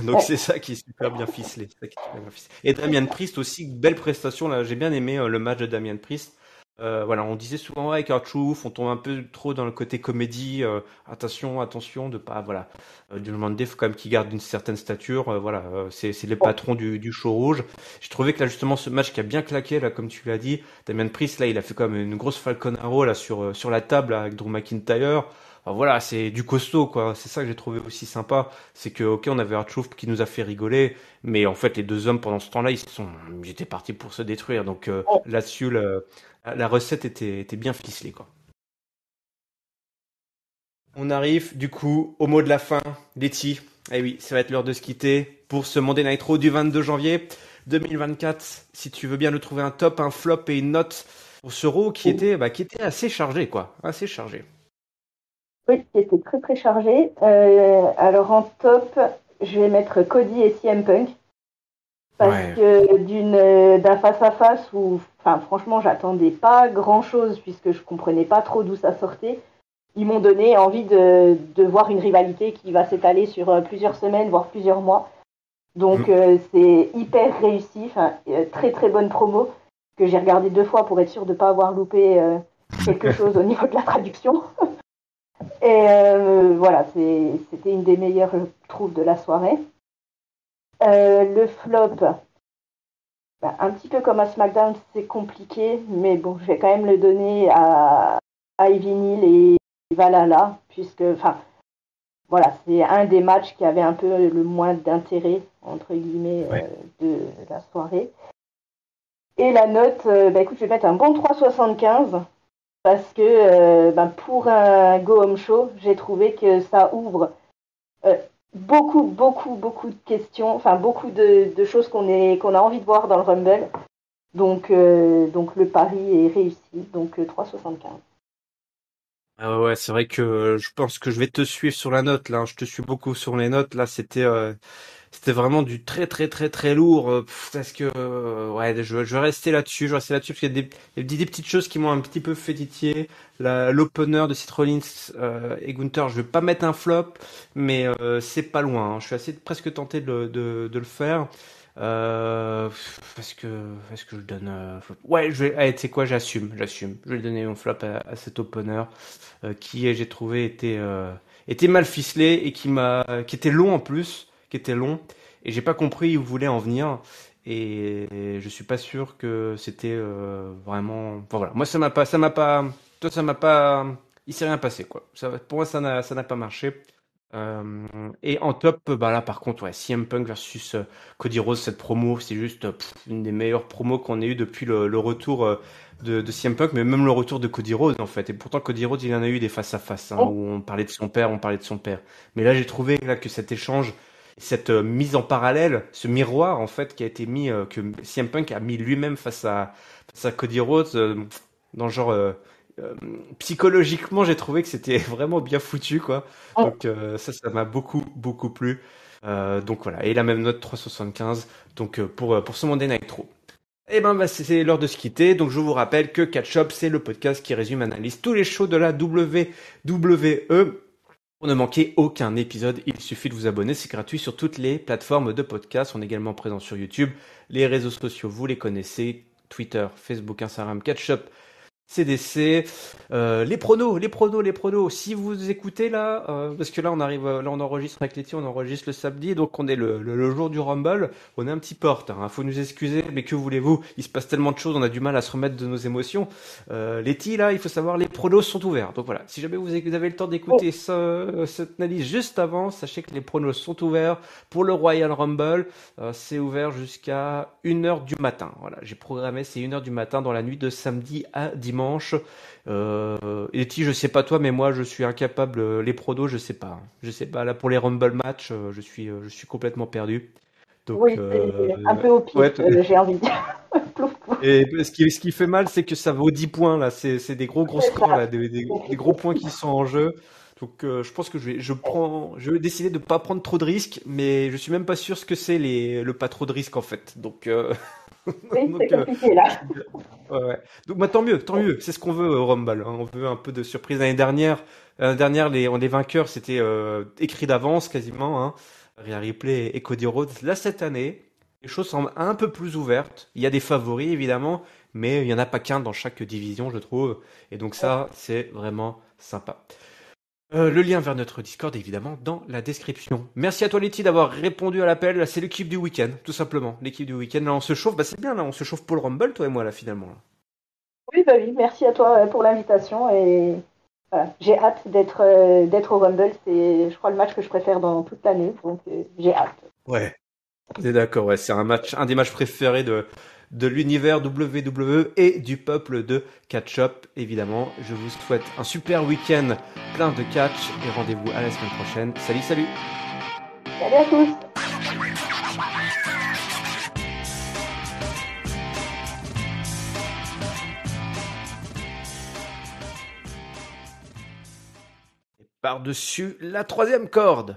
Donc c'est ça qui est super bien ficelé. C'est ça qui est super bien ficelé. Et Damien Priest aussi, belle prestation là. J'ai bien aimé le match de Damien Priest. Voilà, on disait souvent ouais, avec R-Truth, on tombe un peu trop dans le côté comédie. Attention, attention de pas voilà. Du demander, faut quand même qu'il garde une certaine stature. Voilà, c'est les patrons du show rouge. J'ai trouvé que là justement ce match qui a bien claqué là, comme tu l'as dit, Damien Priest là, il a fait comme une grosse Falcon Arrow là sur la table là, avec Drew McIntyre. Enfin, voilà, c'est du costaud quoi. C'est ça que j'ai trouvé aussi sympa, c'est que ok, on avait R-Truth qui nous a fait rigoler, mais en fait les deux hommes pendant ce temps-là, ils étaient partis pour se détruire. Donc là-dessus, la recette était bien ficelée quoi. On arrive du coup au mot de la fin, Letty. Eh oui, ça va être l'heure de se quitter pour ce Monday Night Raw du 22 janvier 2024. Si tu veux bien nous trouver un top, un flop et une note pour ce Raw qui était assez chargé quoi, assez chargé. Oui, qui était très très chargé. Alors en top, je vais mettre Cody et CM Punk. Parce Ouais. que d'un face-à-face où, enfin, franchement, j'attendais pas grand-chose puisque je comprenais pas trop d'où ça sortait. Ils m'ont donné envie de voir une rivalité qui va s'étaler sur plusieurs semaines, voire plusieurs mois. Donc Mm. c'est hyper réussi, très très bonne promo que j'ai regardé 2 fois pour être sûr de ne pas avoir loupé quelque chose au niveau de la traduction. Et voilà, c'était une des meilleures, je trouve, de la soirée. Le flop, bah, un petit peu comme à SmackDown, c'est compliqué, mais bon, je vais quand même le donner à Ivy Neal et Valhalla, puisque, enfin, voilà, c'est un des matchs qui avait un peu le moins d'intérêt, entre guillemets, Ouais. de la soirée. Et la note, bah, écoute, je vais mettre un bon 3,75 parce que bah, pour un Go Home Show, j'ai trouvé que ça ouvre euh, beaucoup de questions, enfin beaucoup de choses qu'on a envie de voir dans le Rumble. Donc le pari est réussi, donc 3,75. Ah ouais, c'est vrai que je pense que je vais te suivre sur la note là, hein. Je te suis beaucoup sur les notes là. C'était vraiment du très très très très lourd. Parce que ouais, je vais rester là-dessus. Je vais rester là-dessus parce qu'il y a des petites choses qui m'ont un petit peu fait titiller. L'opener de Seth Rollins et Gunther, je vais pas mettre un flop, mais c'est pas loin, hein. Je suis assez presque tenté de le faire. Est-ce que je donne flop. Ouais, allez, tu sais quoi, j'assume. Je vais donner mon flop à cet opener qui, j'ai trouvé, était mal ficelé et qui était long en plus, qui était long, et j'ai pas compris où vous voulez en venir. Et je suis pas sûr que c'était vraiment. Enfin voilà, moi toi ça m'a pas, il s'est rien passé quoi. Pour moi ça n'a pas marché. Et en top, bah là par contre, ouais, CM Punk versus Cody Rhodes, cette promo, c'est juste une des meilleures promos qu'on ait eu depuis le retour de CM Punk, mais même le retour de Cody Rhodes en fait. Et pourtant Cody Rhodes, il en a eu des face à face, hein, où on parlait de son père, on parlait de son père. Mais là, j'ai trouvé là que cet échange, cette mise en parallèle, ce miroir en fait qui a été mis, que CM Punk a mis lui-même face à Cody Rhodes, dans le genre euh, psychologiquement, j'ai trouvé que c'était vraiment bien foutu, quoi. Donc ça m'a beaucoup plu. Donc voilà, et la même note 3,75. Donc pour ce Monday Night Raw. Et ben bah, c'est l'heure de se quitter. Donc je vous rappelle que Catch Up, c'est le podcast qui résume, analyse tous les shows de la WWE. Pour ne manquer aucun épisode, il suffit de vous abonner, c'est gratuit sur toutes les plateformes de podcast. On est également présent sur YouTube. Les réseaux sociaux, vous les connaissez. Twitter, Facebook, Instagram, Catch Up CDC, les pronos. Si vous écoutez là, parce que là on arrive, là on enregistre avec Letty, on enregistre le samedi, donc on est le jour du Rumble, on est un petit peu en retard, hein. Faut nous excuser, mais que voulez-vous, il se passe tellement de choses, on a du mal à se remettre de nos émotions. Letty là, il faut savoir, les pronos sont ouverts, donc voilà. Si jamais vous avez le temps d'écouter cette analyse juste avant, sachez que les pronos sont ouverts pour le Royal Rumble. C'est ouvert jusqu'à 1h du matin. Voilà, j'ai programmé, c'est 1h du matin dans la nuit de samedi à dimanche. Et je sais pas toi, mais moi je suis incapable. Les pronos, je sais pas, hein. Je sais pas. Là pour les Rumble match, je suis complètement perdu. Donc Oui, c'est un peu au pif, ouais. j'ai envie de dire. Plouf, plouf. Et ce qui fait mal, c'est que ça vaut 10 points là. C'est des gros C'est scores ça. là, des gros points qui sont en jeu. Donc je pense que je vais décider de pas prendre trop de risques, mais je suis même pas sûr ce que c'est le pas trop de risques en fait. Donc Oui, c'est donc compliqué là. je suis ouais, ouais. Donc bah, tant mieux. C'est ce qu'on veut au Rumble, hein. On veut un peu de surprise. L'année dernière, les vainqueurs c'était écrit d'avance quasiment, hein. Rhea Ripley et Cody Rhodes. Là, cette année, les choses semblent un peu plus ouvertes. Il y a des favoris, évidemment, mais il n'y en a pas qu'un dans chaque division, je trouve. Et donc ça, c'est vraiment sympa. Le lien vers notre Discord, évidemment, dans la description. Merci à toi, Letty, d'avoir répondu à l'appel. Là, c'est l'équipe du week-end, tout simplement. L'équipe du week-end. Là, on se chauffe. Bah, c'est bien, là, on se chauffe pour le Rumble, toi et moi, là, finalement. Là. Oui, merci à toi pour l'invitation et voilà, j'ai hâte d'être au Rumble. C'est, je crois, le match que je préfère dans toute l'année, donc j'ai hâte. Ouais. On est d'accord, ouais. C'est un des matchs préférés de l'univers WWE et du peuple de catch-up, évidemment. Je vous souhaite un super week-end plein de catch et rendez-vous à la semaine prochaine. Salut, salut! Salut à tous! Par-dessus la troisième corde.